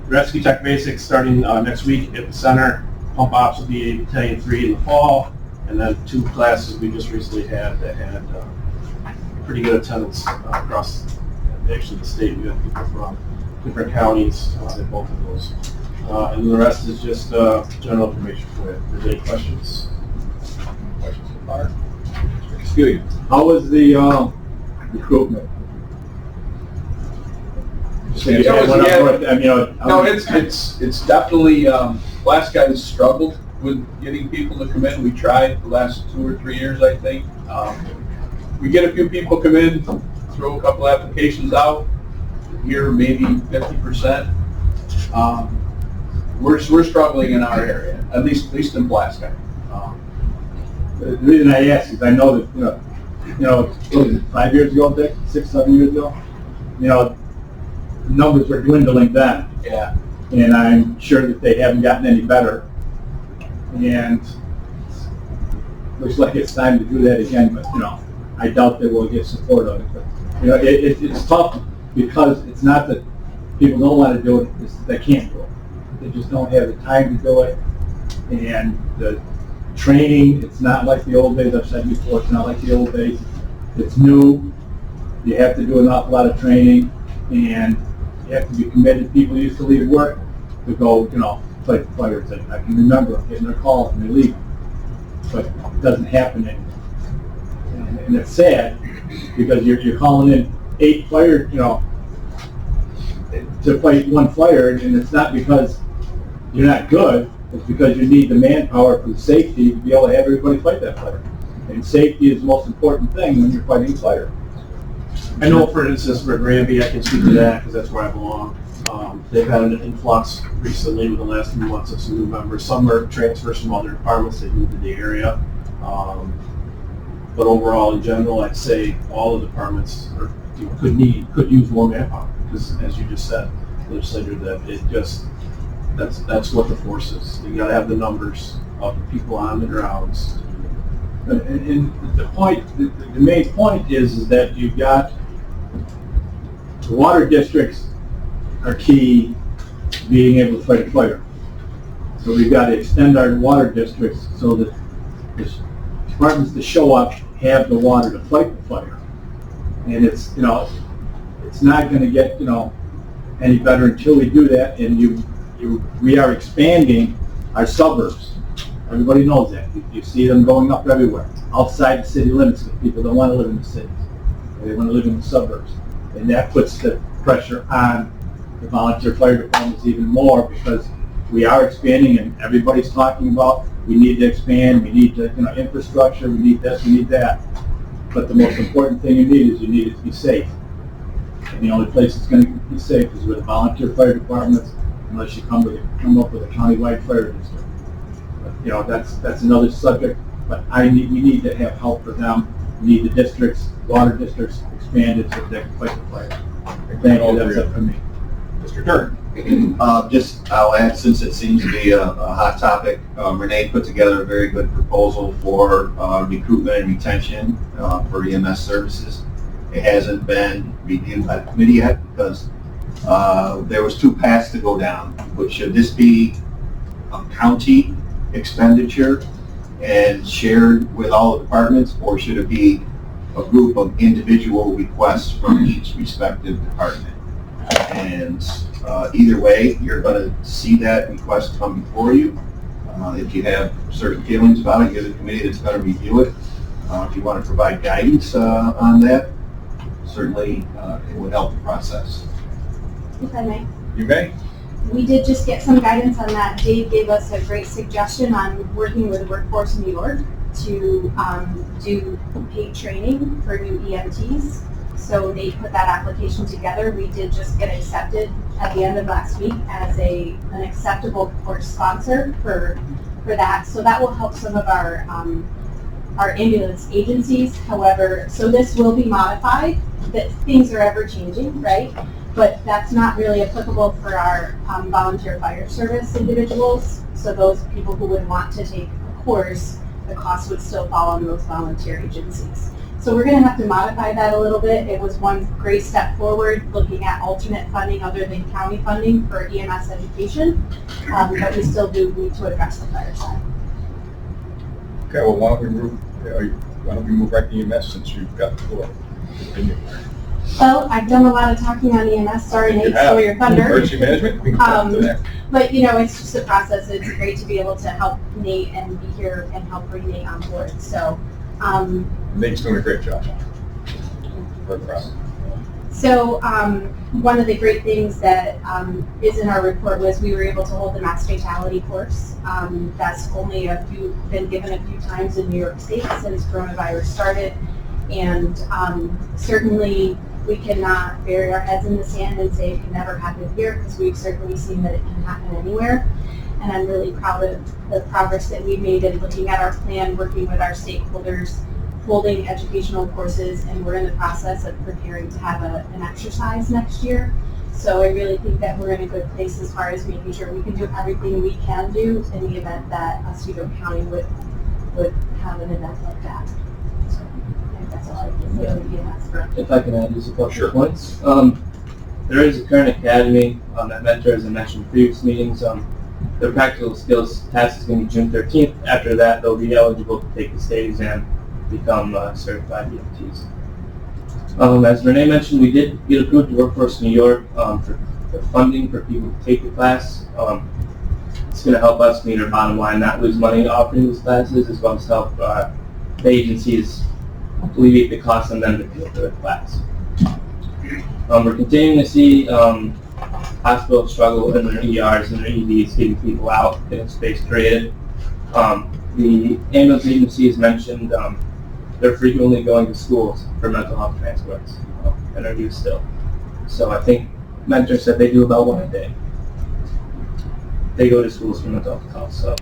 Rescue Tech Basics starting next week at the center. Pump Ops will be Battalion 3 in the fall. And then 2 classes we just recently had that had pretty good attendance across actually the state. We have people from different counties in both of those. And the rest is just general information for you. If there's any questions? Questions so far? Excuse me. How was the recruitment? So you had one up north, I mean, No, it's definitely, last guys struggled with getting people to come in. We tried the last 2 or 3 years, I think. We get a few people come in, throw a couple applications out, here maybe 50%. We're struggling in our area, at least in Blaska. the reason I ask is I know that, what was it, 5 years ago, Dick? 6, 7 years ago? Numbers were dwindling then. Yeah. And I'm sure that they haven't gotten any better. And looks like it's time to do that again, but, I doubt that we'll get support of it. But, it's tough because it's not that people don't want to do it, it's that they can't do it. They just don't have the time to do it. And the training, it's not like the old days. I've said before, it's not like the old days. It's new. You have to do an awful lot of training, and you have to be committed. People used to leave work to go, fight fires. I can remember getting their calls and they leave. But it doesn't happen anymore. And it's sad because you're calling in 8 fire, to fight 1 fire, and it's not because you're not good. It's because you need the manpower for the safety to be able to have everybody fight that fire. And safety is the most important thing when you're fighting fire. I know, for instance, for Granby, I can speak to that because that's where I belong. They've had an influx recently within the last few months of some new members. Some are transfers from other departments that moved to the area. But overall, in general, I'd say all the departments could use more manpower because, as you just said, legislator, that's what the force is. You got to have the numbers of the people on the grounds. And the point, the main point is that you've got the water districts are key to being able to fight a fire. So we've got to extend our water districts so that the departments that show up have the water to fight the fire. And it's not going to get, any better until we do that. And we are expanding our suburbs. Everybody knows that. You see them going up everywhere, outside the city limits, because people don't want to live in the cities. They want to live in the suburbs. And that puts the pressure on the volunteer fire departments even more because we are expanding and everybody's talking about we need to expand, we need to, infrastructure, we need this, we need that. But the most important thing you need it to be safe. And the only place it's going to be safe is with volunteer fire departments, unless you come up with a countywide fire district. But, that's another subject. But we need to have help for them. We need the districts, water districts expanded so they can fight the fire. Thank you. That's it for me. Mr. Kern. I'll add, since it seems to be a hot topic, Renee put together a very good proposal for recruitment and retention for EMS services. It hasn't been reviewed by the committee yet because there was 2 paths to go down. But should this be a county expenditure and shared with all the departments, or should it be a group of individual requests from each respective department? And either way, you're going to see that request come before you. If you have certain feelings about it, you're the committee that's going to review it. If you want to provide guidance on that, certainly it would help the process. If I may. You may. We did just get some guidance on that. Dave gave us a great suggestion on working with Workforce New York to do paid training for new EMTs. So they put that application together. We did just get accepted at the end of last week as an acceptable course sponsor for for that. So that will help some of our ambulance agencies. However, so this will be modified, that things are ever changing, right? But that's not really applicable for our volunteer fire service individuals. So those people who would want to take a course, the cost would still fall on those volunteer agencies. So we're going to have to modify that a little bit. It was one great step forward, looking at alternate funding other than county funding for EMS education, but we still do need to address the fire side. Okay, well, why don't we move right to EMS since you've got the floor? Continue. Well, I've done a lot of talking on EMS. Sorry, You Nate, have. stole your thunder. Emergency management, we can come to that. But, you know, it's just a process. It's great to be able to help Nate and be here and help bring Nate on board. So, Nate's doing a great job. Very proud. So one of the great things that is in our report was we were able to hold the Max Fatality Course. That's only been given a few times in New York State since coronavirus started. And certainly we cannot bury our heads in the sand and say it can never happen here, because we've certainly seen that it can happen anywhere. And I'm really proud of the progress that we've made in looking at our plan, working with our stakeholders, holding educational courses, and we're in the process of preparing to have an exercise next year. So I really think that we're in a good place as far as making sure we can do everything we can do in the event that Oswego County would have an event like that. So I think that's all I can say on the EMS front. If I can add just a couple Sure. of points. There is a current academy that Mentor, as I mentioned in previous meetings. The practical skills test is going to be June 13th. After that, they'll be eligible to take the state exam, become certified EMTs. As Renee mentioned, we did get approved to Workforce New York for funding for people to take the class. It's going to help us meet our bottom line, not lose money offering these classes, as well as help the agencies alleviate the cost on them to pay for the class. We're continuing to see hospitals struggle in their ERs and their EDs, getting people out, getting space created. The ambulance agencies mentioned they're frequently going to schools for mental health transports, and are used still. So I think Mentor said they do about one a day. They go to schools for mental health, so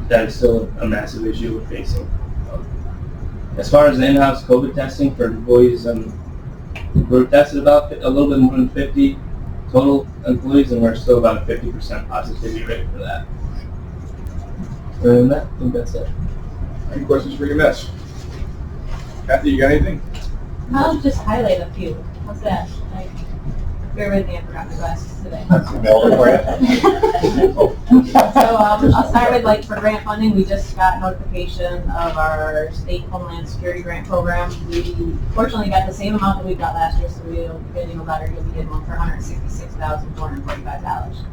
that is still a massive issue we're facing. As far as the in-house COVID testing for employees, we're tested about a little bit more than 50 total employees, and we're still about a 50% positivity rate for that. Other than that, I think that's it. Any questions for EMS? Kathy, you got anything? I'll just highlight a few. How's that? Bear with me, I forgot my glasses today. So I'll start with, for grant funding, we just got notification of our state Homeland Security grant program. We fortunately got the same amount that we got last year, so we'll be getting a letter, you'll be getting one for $166,445.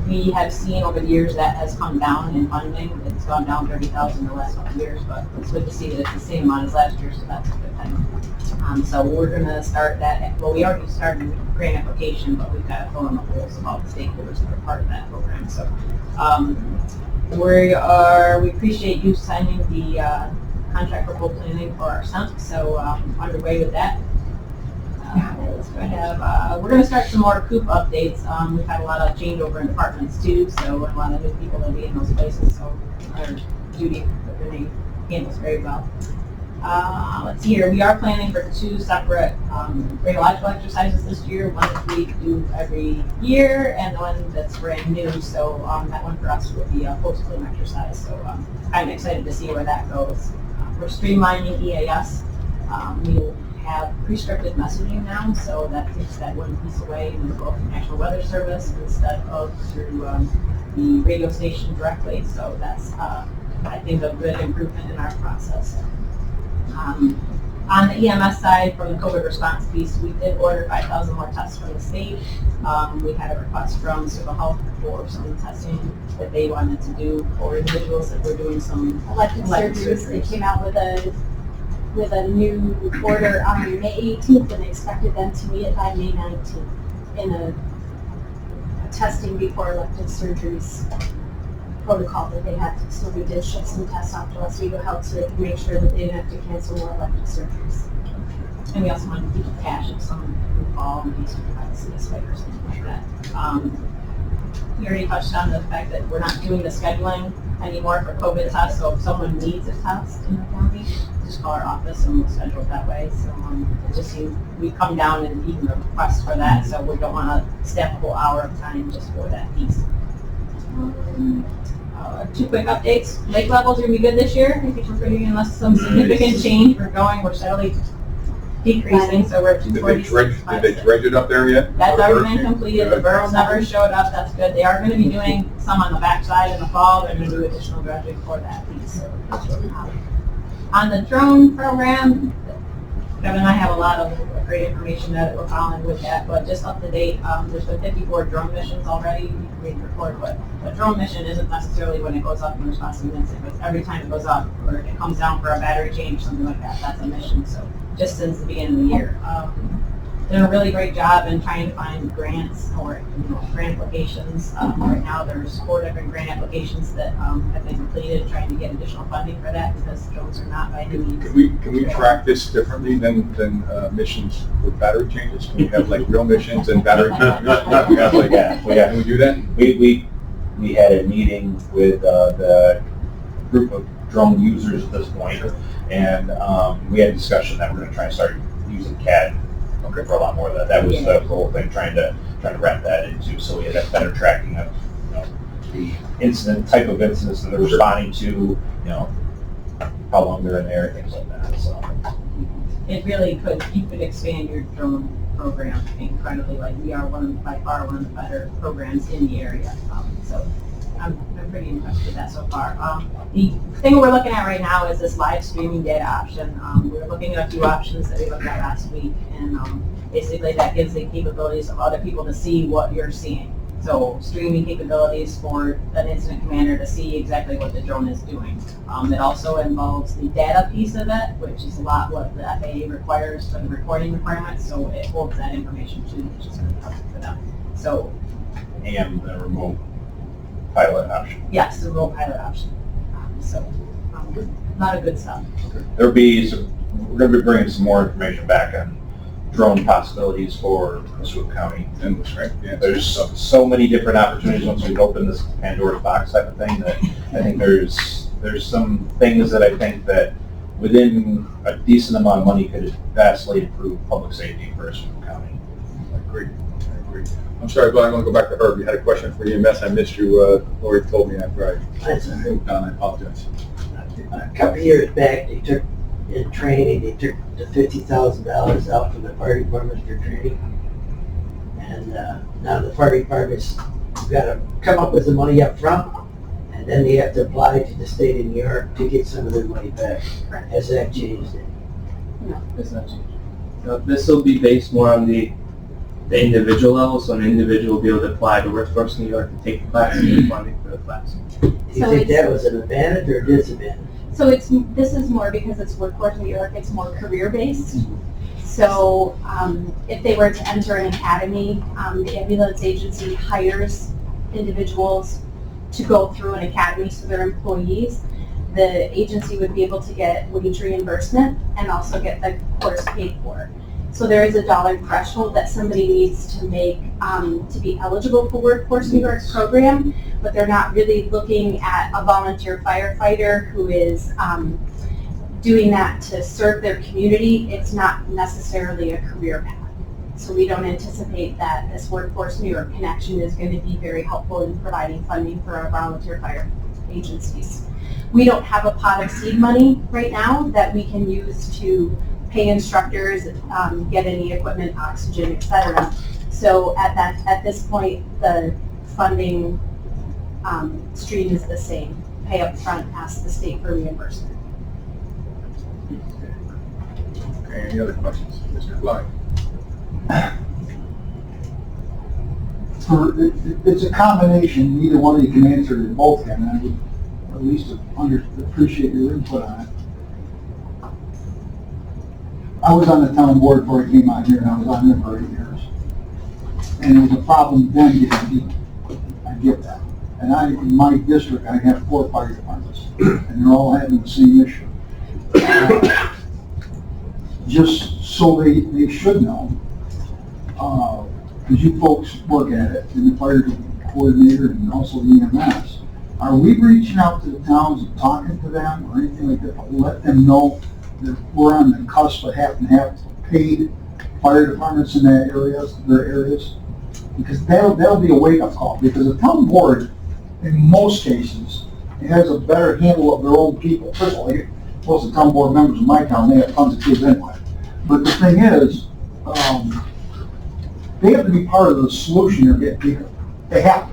We have seen over the years that has come down in funding. It's gone down 30,000 the last couple of years, but it's good to see that it's the same amount as last year, so that's a good thing. So we're going to start that. Well, we already started grant application, but we've got to fill in the holes of all the stakeholders that are part of that program. So we appreciate you signing the contract for full planning for our Census. So underway with that. We're going to start some more COOP updates. We've had a lot of changeover in departments too, so a lot of new people will be in those places. So our duty that Renee handles very well. Let's see here. We are planning for 2 separate radiological exercises this year. One that we do every year, and one that's brand new. So that one for us will be a post-plume exercise. So I'm excited to see where that goes. We're streamlining EAS. We'll have prescriptive messaging now, so that takes that one piece away and we'll go from National Weather Service instead of through the radio station directly. So that's, I think, a good improvement in our process. On the EMS side, from the COVID response piece, we did order 5,000 more tests from the state. We had a request from Civil Health for some testing that they wanted to do for individuals that were doing some Elective surgeries. They came out with a new order on May 18th and expected them to meet it by May 19th in a testing before elective surgeries protocol that they had to. So we did ship some tests off to Oswego Health so they could make sure that they didn't have to cancel more elective surgeries. And we also wanted to keep cash if someone would fall in case we had to see a spike or something like that. he already touched on the fact that we're not doing the scheduling anymore for COVID tests, so if someone needs a test in the county, just call our office and we'll schedule it that way. So it just seems we come down and even request for that, so we don't want to staff a whole hour of time just for that piece. 2 quick updates. Lake levels are going to be good this year. I think we're pretty, unless some significant change, we're steadily decreasing, so we're at 246. Did they dredge it up there yet? That's already been completed. The birds never showed up. That's good. They are going to be doing some on the backside in the fall. They're going to do additional dredging for that piece. So, on the drone program, Kevin and I have a lot of great information that we're following with that, but just up to date, there's been 54 drone missions already. You can read the report, but a drone mission isn't necessarily when it goes up in response to an incident, but every time it goes up or it comes down for a battery change, something like that, that's a mission. So just since the beginning of the year. Done a really great job in trying to find grants or grant applications. Right now there's 4 different grant applications that have been completed, trying to get additional funding for that because drones are not by any means. Can we track this differently than missions with battery changes? Can we have like real missions and battery changes? Can we do that? We had a meeting with the group of drone users at this point, and we had a discussion that we're going to try and start using CAD for a lot more of that. That was the whole thing, trying to wrap that into, so we had that better tracking of the incident, type of incidents that they're responding to, how long they're in there, things like that. So it really could, you could expand your drone program incredibly. Like we are by far one of the better programs in the area. So I'm pretty impressed with that so far. The thing we're looking at right now is this live streaming data option. We're looking at a few options that we looked at last week, and basically that gives the capabilities of other people to see what you're seeing. So streaming capabilities for an incident commander to see exactly what the drone is doing. It also involves the data piece of it, which is a lot what the FAA requires for the recording requirements, so it holds that information too, which is really helpful for them. So, and the remote pilot option. Yes, the remote pilot option. A lot of good stuff. We're going to be bringing some more information back on drone possibilities for Oswego County. And yeah, there's so many different opportunities once we open this Pandora's box type of thing that I think there's some things that I think that within a decent amount of money could vastly improve public safety for Oswego County. I agree. I'm sorry, but I want to go back to Herb. You had a question for EMS. I missed you. Lori told me after I moved on. I apologize. A couple of years back, they took in training, they took the $50,000 out from the fire department for training. And now the fire department's got to come up with the money up front, and then they have to apply to the state of New York to get some of their money back. Has that changed it? No. It's not changed. So this will be based more on the individual level, so an individual will be able to apply to Workforce New York and take the class and get funding for the class. Do you think that was an advantage or a disadvantage? So this is more because it's Workforce New York, it's more career-based. So if they were to enter an academy, the ambulance agency hires individuals to go through an academy, so they're employees. The agency would be able to get wage reimbursement and also get the course paid for. So there is a dollar threshold that somebody needs to make to be eligible for Workforce New York's program, but they're not really looking at a volunteer firefighter who is doing that to serve their community. It's not necessarily a career path. So we don't anticipate that this Workforce New York connection is going to be very helpful in providing funding for our volunteer fire agencies. We don't have a pot of seed money right now that we can use to pay instructors, get any equipment, oxygen, etc. So at this point, the funding stream is the same. Pay up front, ask the state for reimbursement. Okay, any other questions? Mr. Fly. It's a combination. Neither one of you can answer it, both can, and I would at least appreciate your input on it. I was on the town board before I came out here, and I was on there for 8 years. And it was a problem then getting people. I get that. And in my district, I have 4 fire departments, and they're all having the same issue. Just so they should know, because you folks work at it in the fire coordinator and also the EMS. Are we reaching out to the towns and talking to them or anything like that to let them know that we're on the cusp of having to have paid fire departments in their areas? Because that'll be a wake-up call, because the town board, in most cases, has a better handle of their own people. First of all, most of the town board members in my town, they have tons of kids anyway. But the thing is, they have to be part of the solution you're getting bigger. They have to.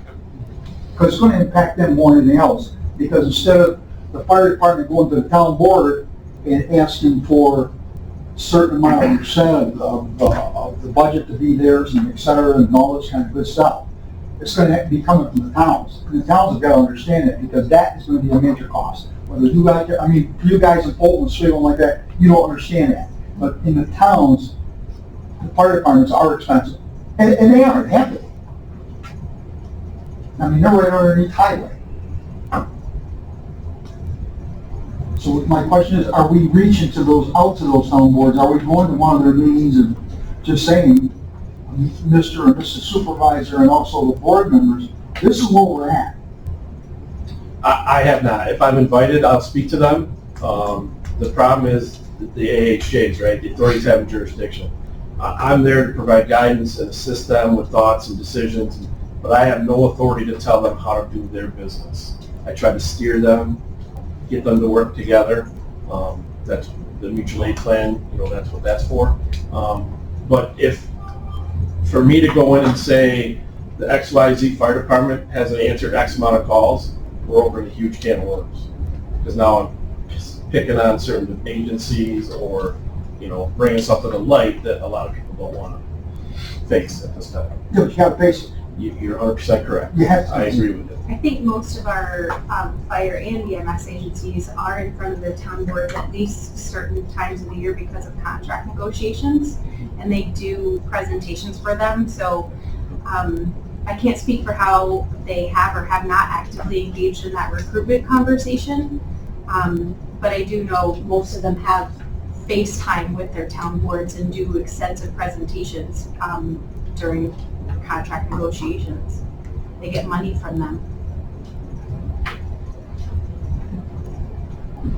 Because it's going to impact them more than anything else. Because instead of the fire department going to the town board and asking for a certain amount of percent of the budget to be theirs and et cetera and all this kind of good stuff, it's going to have to be coming from the towns. And the towns have got to understand it, because that is going to be a major cost. Whether you guys, for you guys in Fulton, Oswego, like that, you don't understand that. But in the towns, the fire departments are expensive. And they are, they have to be. They're right underneath highway. So my question is, are we reaching out to those town boards? Are we going to one of their meetings and just saying, Mr. and Mrs. Supervisor and also the board members, this is where we're at? I have not. If I'm invited, I'll speak to them. The problem is the AHJs, right? The authorities have jurisdiction. I'm there to provide guidance and assist them with thoughts and decisions, but I have no authority to tell them how to do their business. I try to steer them, get them to work together. That's the mutual aid plan, that's what that's for. But if, for me to go in and say the XYZ fire department hasn't answered X amount of calls, we're opening a huge can of worms. Because now I'm picking on certain agencies or, bringing something to light that a lot of people don't want to face at this time. Yeah, but you got to face it. You're 100% correct. You have to. I agree with it. I think most of our fire and EMS agencies are in front of their town boards at least certain times of the year because of contract negotiations, and they do presentations for them. So I can't speak for how they have or have not actively engaged in that recruitment conversation, but I do know most of them have FaceTime with their town boards and do extensive presentations during contract negotiations. They get money from them.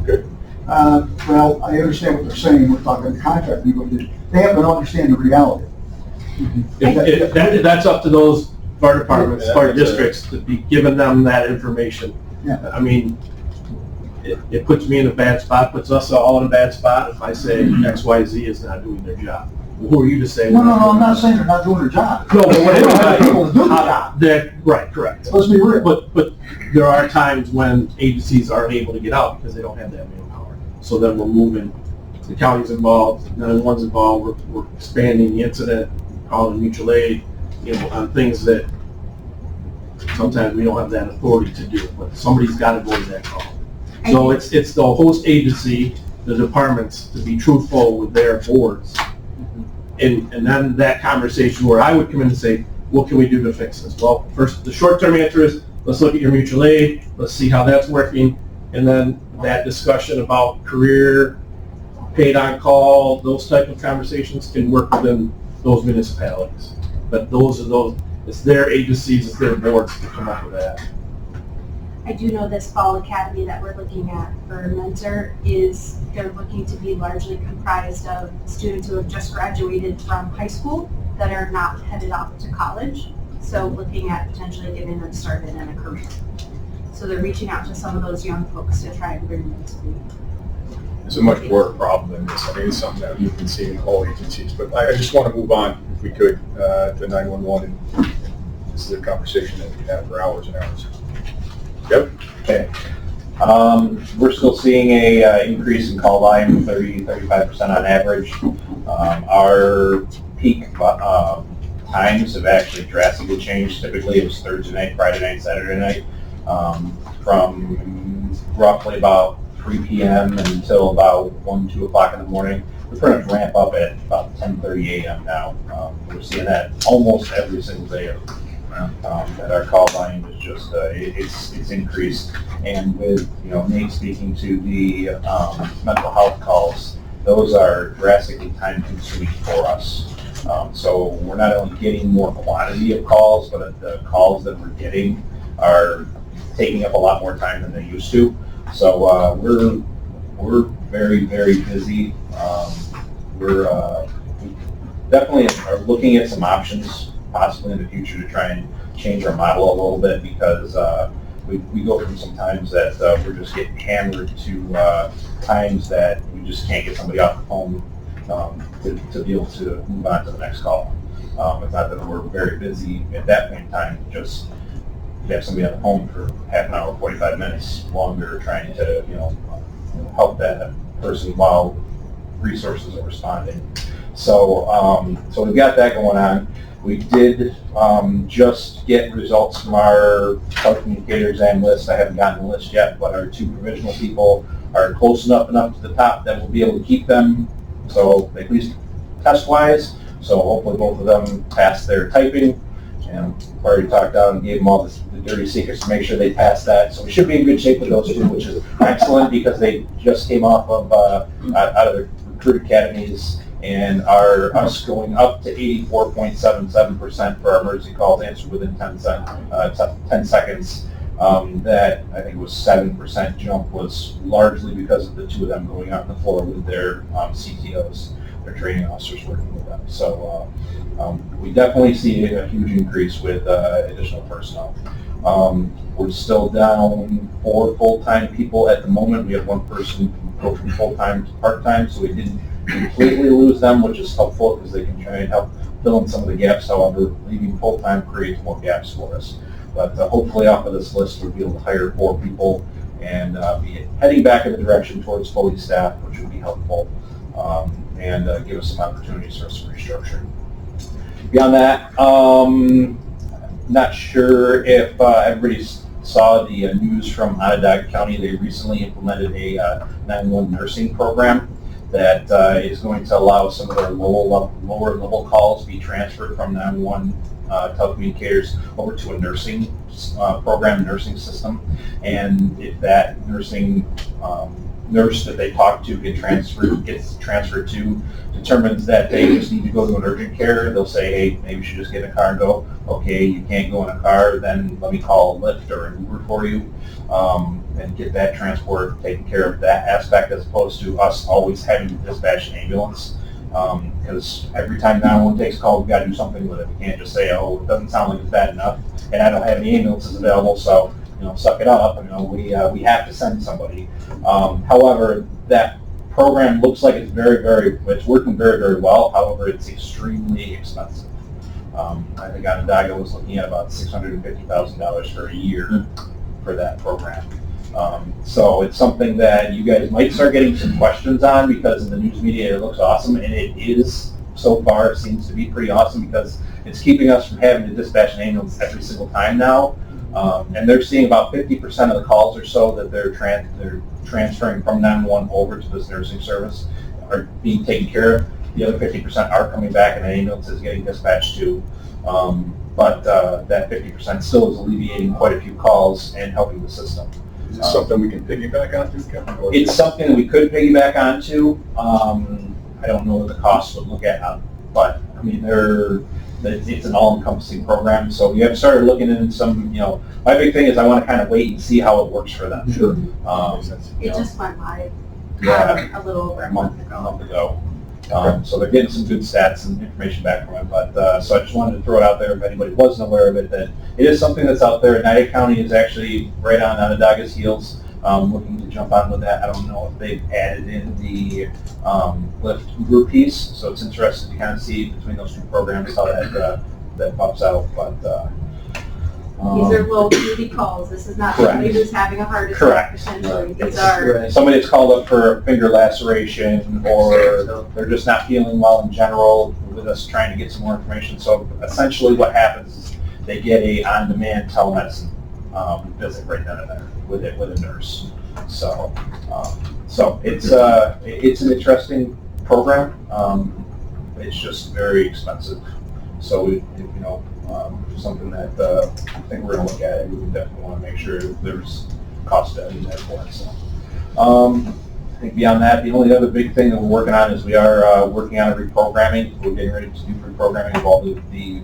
Good. Well, I understand what they're saying. We're talking contract negotiations. They have to understand the reality. That's up to those fire departments, Yeah, fire districts, to be giving them that information. Yeah. It puts me in a bad spot, puts us all in a bad spot if I say XYZ is not doing their job. Who are you to say? No, I'm not saying they're not doing their job. No, but They don't have people to do the job. Right, correct. Let's be real. But there are times when agencies aren't able to get out because they don't have that manpower. So then we're moving, the county's involved, none of the ones involved, we're expanding the incident, calling mutual aid, on things that sometimes we don't have that authority to do, but somebody's got to go to that call. So it's the host agency, the departments, to be truthful with their boards. And then that conversation where I would come in and say, what can we do to fix this? Well, first, the short-term answer is, let's look at your mutual aid, let's see how that's working, and then that discussion about career, paid on call, those type of conversations can work within those municipalities. But it's their agencies, it's their boards to come up with that. I do know this fall academy that we're looking at for Mentor they're looking to be largely comprised of students who have just graduated from high school that are not headed off to college. So looking at potentially getting them started in a career. So they're reaching out to some of those young folks to try and bring them to the. It's a much broader problem than this. It's something that we've been seeing in all agencies. But I just want to move on, if we could, to 911. This is a conversation that we could have for hours and hours. Yep. Okay. We're still seeing a increase in call volume, 35% on average. Our peak times have actually drastically changed. Typically it was Thursday night, Friday night, Saturday night, from roughly about 3 p.m. until about 1, 2 o'clock in the morning. We're trying to ramp up at about 10:30 a.m. now. We're seeing that almost every single day. That our call volume is just it's increased, and with Nate speaking to the mental health calls, those are drastically time consuming for us. So we're not only getting more quantity of calls, but the calls that we're getting are taking up a lot more time than they used to. So we're very, very busy. We're definitely are looking at some options possibly in the future to try and change our model a little bit, because we go from some times that we're just getting hammered to times that we just can't get somebody off the phone to be able to move on to the next call. It's not that we're very busy at that point in time, just have somebody on the phone for half an hour, 45 minutes longer, trying to help that person while resources are responding. So so we've got that going on. We did just get results from our telecommunicator exam list. I haven't gotten the list yet, but our 2 provisional people are close enough to the top that we'll be able to keep them, so at least test-wise. So hopefully both of them pass their typing. And I've already talked out and gave them all the dirty secrets to make sure they pass that. So we should be in good shape with those 2, which is excellent, because they just came off of out of the recruit academies, and us going up to 84.77% for our emergency calls answered within 10 seconds. That I think was 7% jump was largely because of the 2 of them going out on the floor with their CTOs, their training officers working with them. So we definitely see a huge increase with additional personnel. We're still down 4 full-time people at the moment. We have 1 person go from full-time to part-time, so we didn't completely lose them, which is helpful because they can try and help fill in some of the gaps. However, leaving full-time creates more gaps for us. But hopefully off of this list, we'll be able to hire 4 people and be heading back in the direction towards fully staffed, which would be helpful, and give us some opportunities for some restructuring. Beyond that, not sure if everybody saw the news from Onondaga County. They recently implemented a 911 nursing program that is going to allow some of their lower level calls be transferred from 911 telecommunicators over to a nursing program, nursing system. And if that nursing nurse that they talk to gets transferred to determines that they just need to go to an urgent care, they'll say, hey, maybe you should just get in a car and go. Okay, you can't go in a car, then let me call a Lyft or an Uber for you, and get that transport taken care of, that aspect, as opposed to us always having to dispatch an ambulance. Because every time 911 takes a call, we've got to do something with it. We can't just say, oh, it doesn't sound like it's bad enough, and I don't have any ambulances available, so suck it up. We have to send somebody. However, that program looks like it's it's working very, very well. However, it's extremely expensive. I think Onondaga was looking at about $650,000 for a year for that program. So it's something that you guys might start getting some questions on, because in the news media it looks awesome, and it is so far. It seems to be pretty awesome because it's keeping us from having to dispatch an ambulance every single time now. And they're seeing about 50% of the calls or so that they're transferring from 911 over to this nursing service are being taken care of. The other 50% are coming back and an ambulance is getting dispatched to. But that 50% still is alleviating quite a few calls and helping the system. Is it something we can piggyback onto, Kevin? It's something that we could piggyback onto. I don't know what the cost would look at, but I mean, it's an all-encompassing program. So we have started looking into some, my big thing is I want to kind of wait and see how it works for them. Sure. It just went live Yeah, a little over a month ago. So they're getting some good stats and information back from it. But so I just wanted to throw it out there if anybody wasn't aware of it, that it is something that's out there. Nyack County is actually right on Onondaga's heels, looking to jump on with that. I don't know if they've added in the Lyft Uber piece, so it's interesting to kind of see between those 2 programs how that pops out. But These are low acuity calls. This is not Correct. somebody who's having a heart attack Correct. potentially. These are somebody that's called up for a finger laceration, or they're just not feeling well in general, with us trying to get some more information. So essentially what happens is they get a on-demand telemedicine visit right then and there with a nurse. So it's an interesting program. It's just very expensive. So something that I think we're going to look at. We definitely want to make sure there's cost in there for it. So, think beyond that, the only other big thing that we're working on is we are working on a reprogramming. We're getting ready to do reprogramming of all the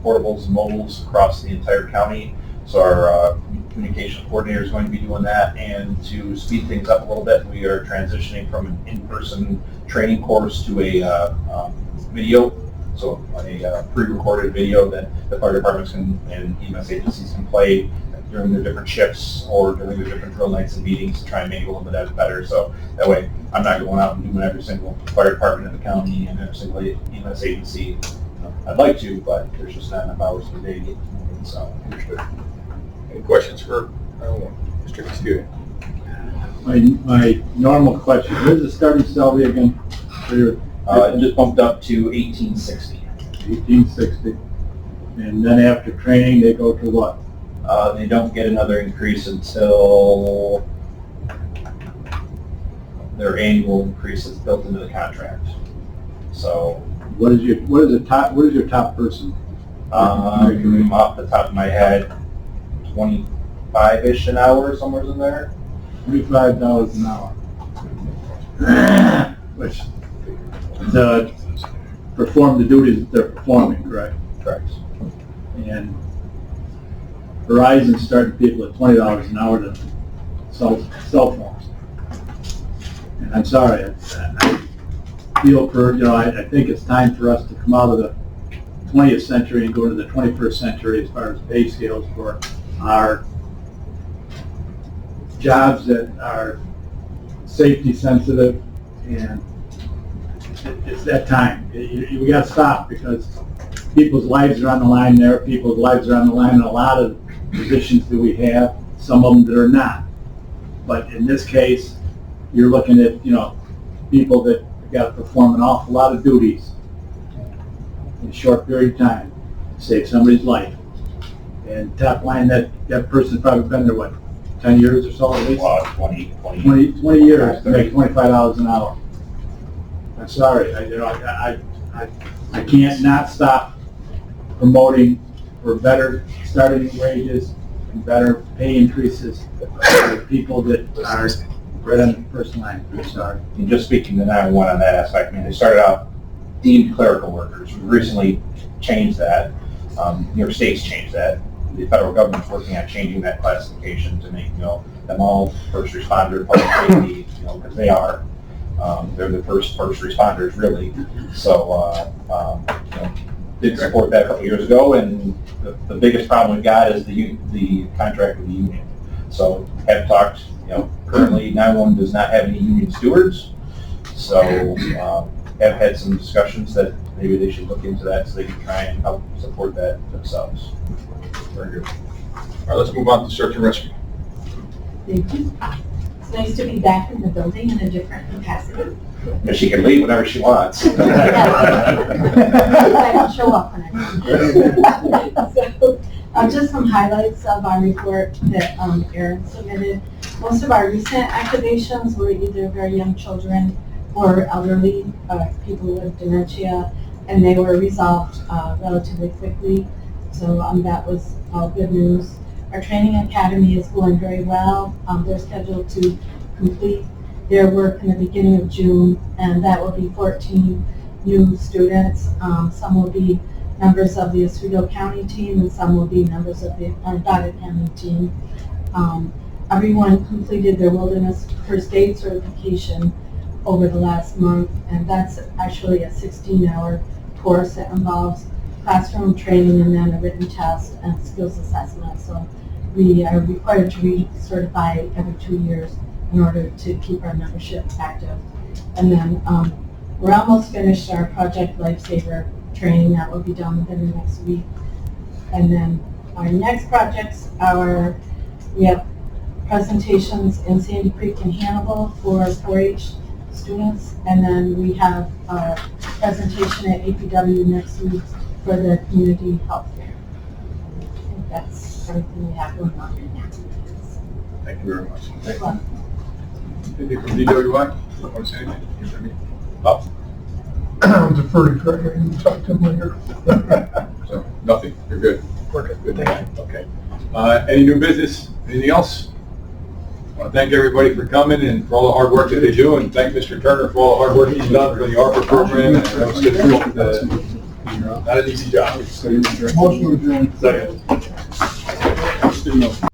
portables and mobiles across the entire county. So our communication coordinator is going to be doing that, and to speed things up a little bit, we are transitioning from an in-person training course to a video, so a pre-recorded video that the fire departments and EMS agencies can play during their different shifts or during their different drill nights and meetings to try and make it a little bit better. So that way, I'm not going out and doing every single fire department in the county and every single EMS agency. I'd like to, but there's just not enough hours in the day. So, Understood. Any questions for Mr. Castillo? My normal question, what is the starting salary again? For your, it just bumped up to 1860. 1860. And then after training, they go to what? They don't get another increase until their annual increase is built into the contract. So, What is your top person? off the top of my head, 25-ish an hour, somewhere in there. $25 an hour. Which, to perform the duties that they're performing, correct? Correct. And Verizon's starting people at $20 an hour to sell cell phones. And I'm sorry, I feel for, I think it's time for us to come out of the 20th century and go into the 21st century as far as pay scales for our jobs that are safety sensitive, and it's that time. We got to stop, because people's lives are on the line there. People's lives are on the line in a lot of positions that we have, some of them that are not. But in this case, you're looking at, people that got to perform an awful lot of duties in a short period of time to save somebody's life. And top line, that person's probably been there, what, 10 years or so at least? 20 years to make $25 an hour. I'm sorry, I can't not stop promoting for better starting wages and better pay increases for people that are right on the first line. I'm sorry. And just speaking to 911 on that aspect, they started out deemed clerical workers. We recently changed that. New York State's changed that. The federal government's working on changing that classification to make, them all first responder, public safety, because they are. They're the first responders, really. So, did support that a couple years ago, and the biggest problem we've got is the contract with the union. So, have talked, currently 911 does not have any union stewards. So, have had some discussions that maybe they should look into that so they can try and help support that themselves. Very good. All right, let's move on to search and rescue. Thank you. It's nice to be back in the building in a different capacity. She can leave whenever she wants. I don't show up when I So, just some highlights of our report that Erin submitted. Most of our recent activations were either very young children or elderly people with dementia, and they were resolved relatively quickly. So that was all good news. Our training academy is going very well. They're scheduled to complete their work in the beginning of June, and that will be 14 new students. Some will be members of the Oswego County team, and some will be members of the Onondaga County team. Everyone completed their wilderness first aid certification over the last month, and that's actually a 16-hour course that involves classroom training and then a written test and skills assessment. So we are required to recertify every 2 years in order to keep our membership active. And then we're almost finished our Project Lifesaver training. That will be done within the next week. And then our next projects are, we have presentations in Sandy Creek and Hannibal for 4-H students, and then we have a presentation at APW next week for the community health fair. I think that's everything we have going on right now. Thank you very much. Good luck. Anything from DWI? Want to say anything? I'm deferring to Greg, and talk to him later. So, nothing, you're good. Okay, Good, thank you. okay. Any new business? Anything else? want to thank everybody for coming and for all the hard work that they do, and thank Mr. Turner for all the hard work he's done for the ARPA program. And I know it's not an easy job. Motion to adjourn. Second.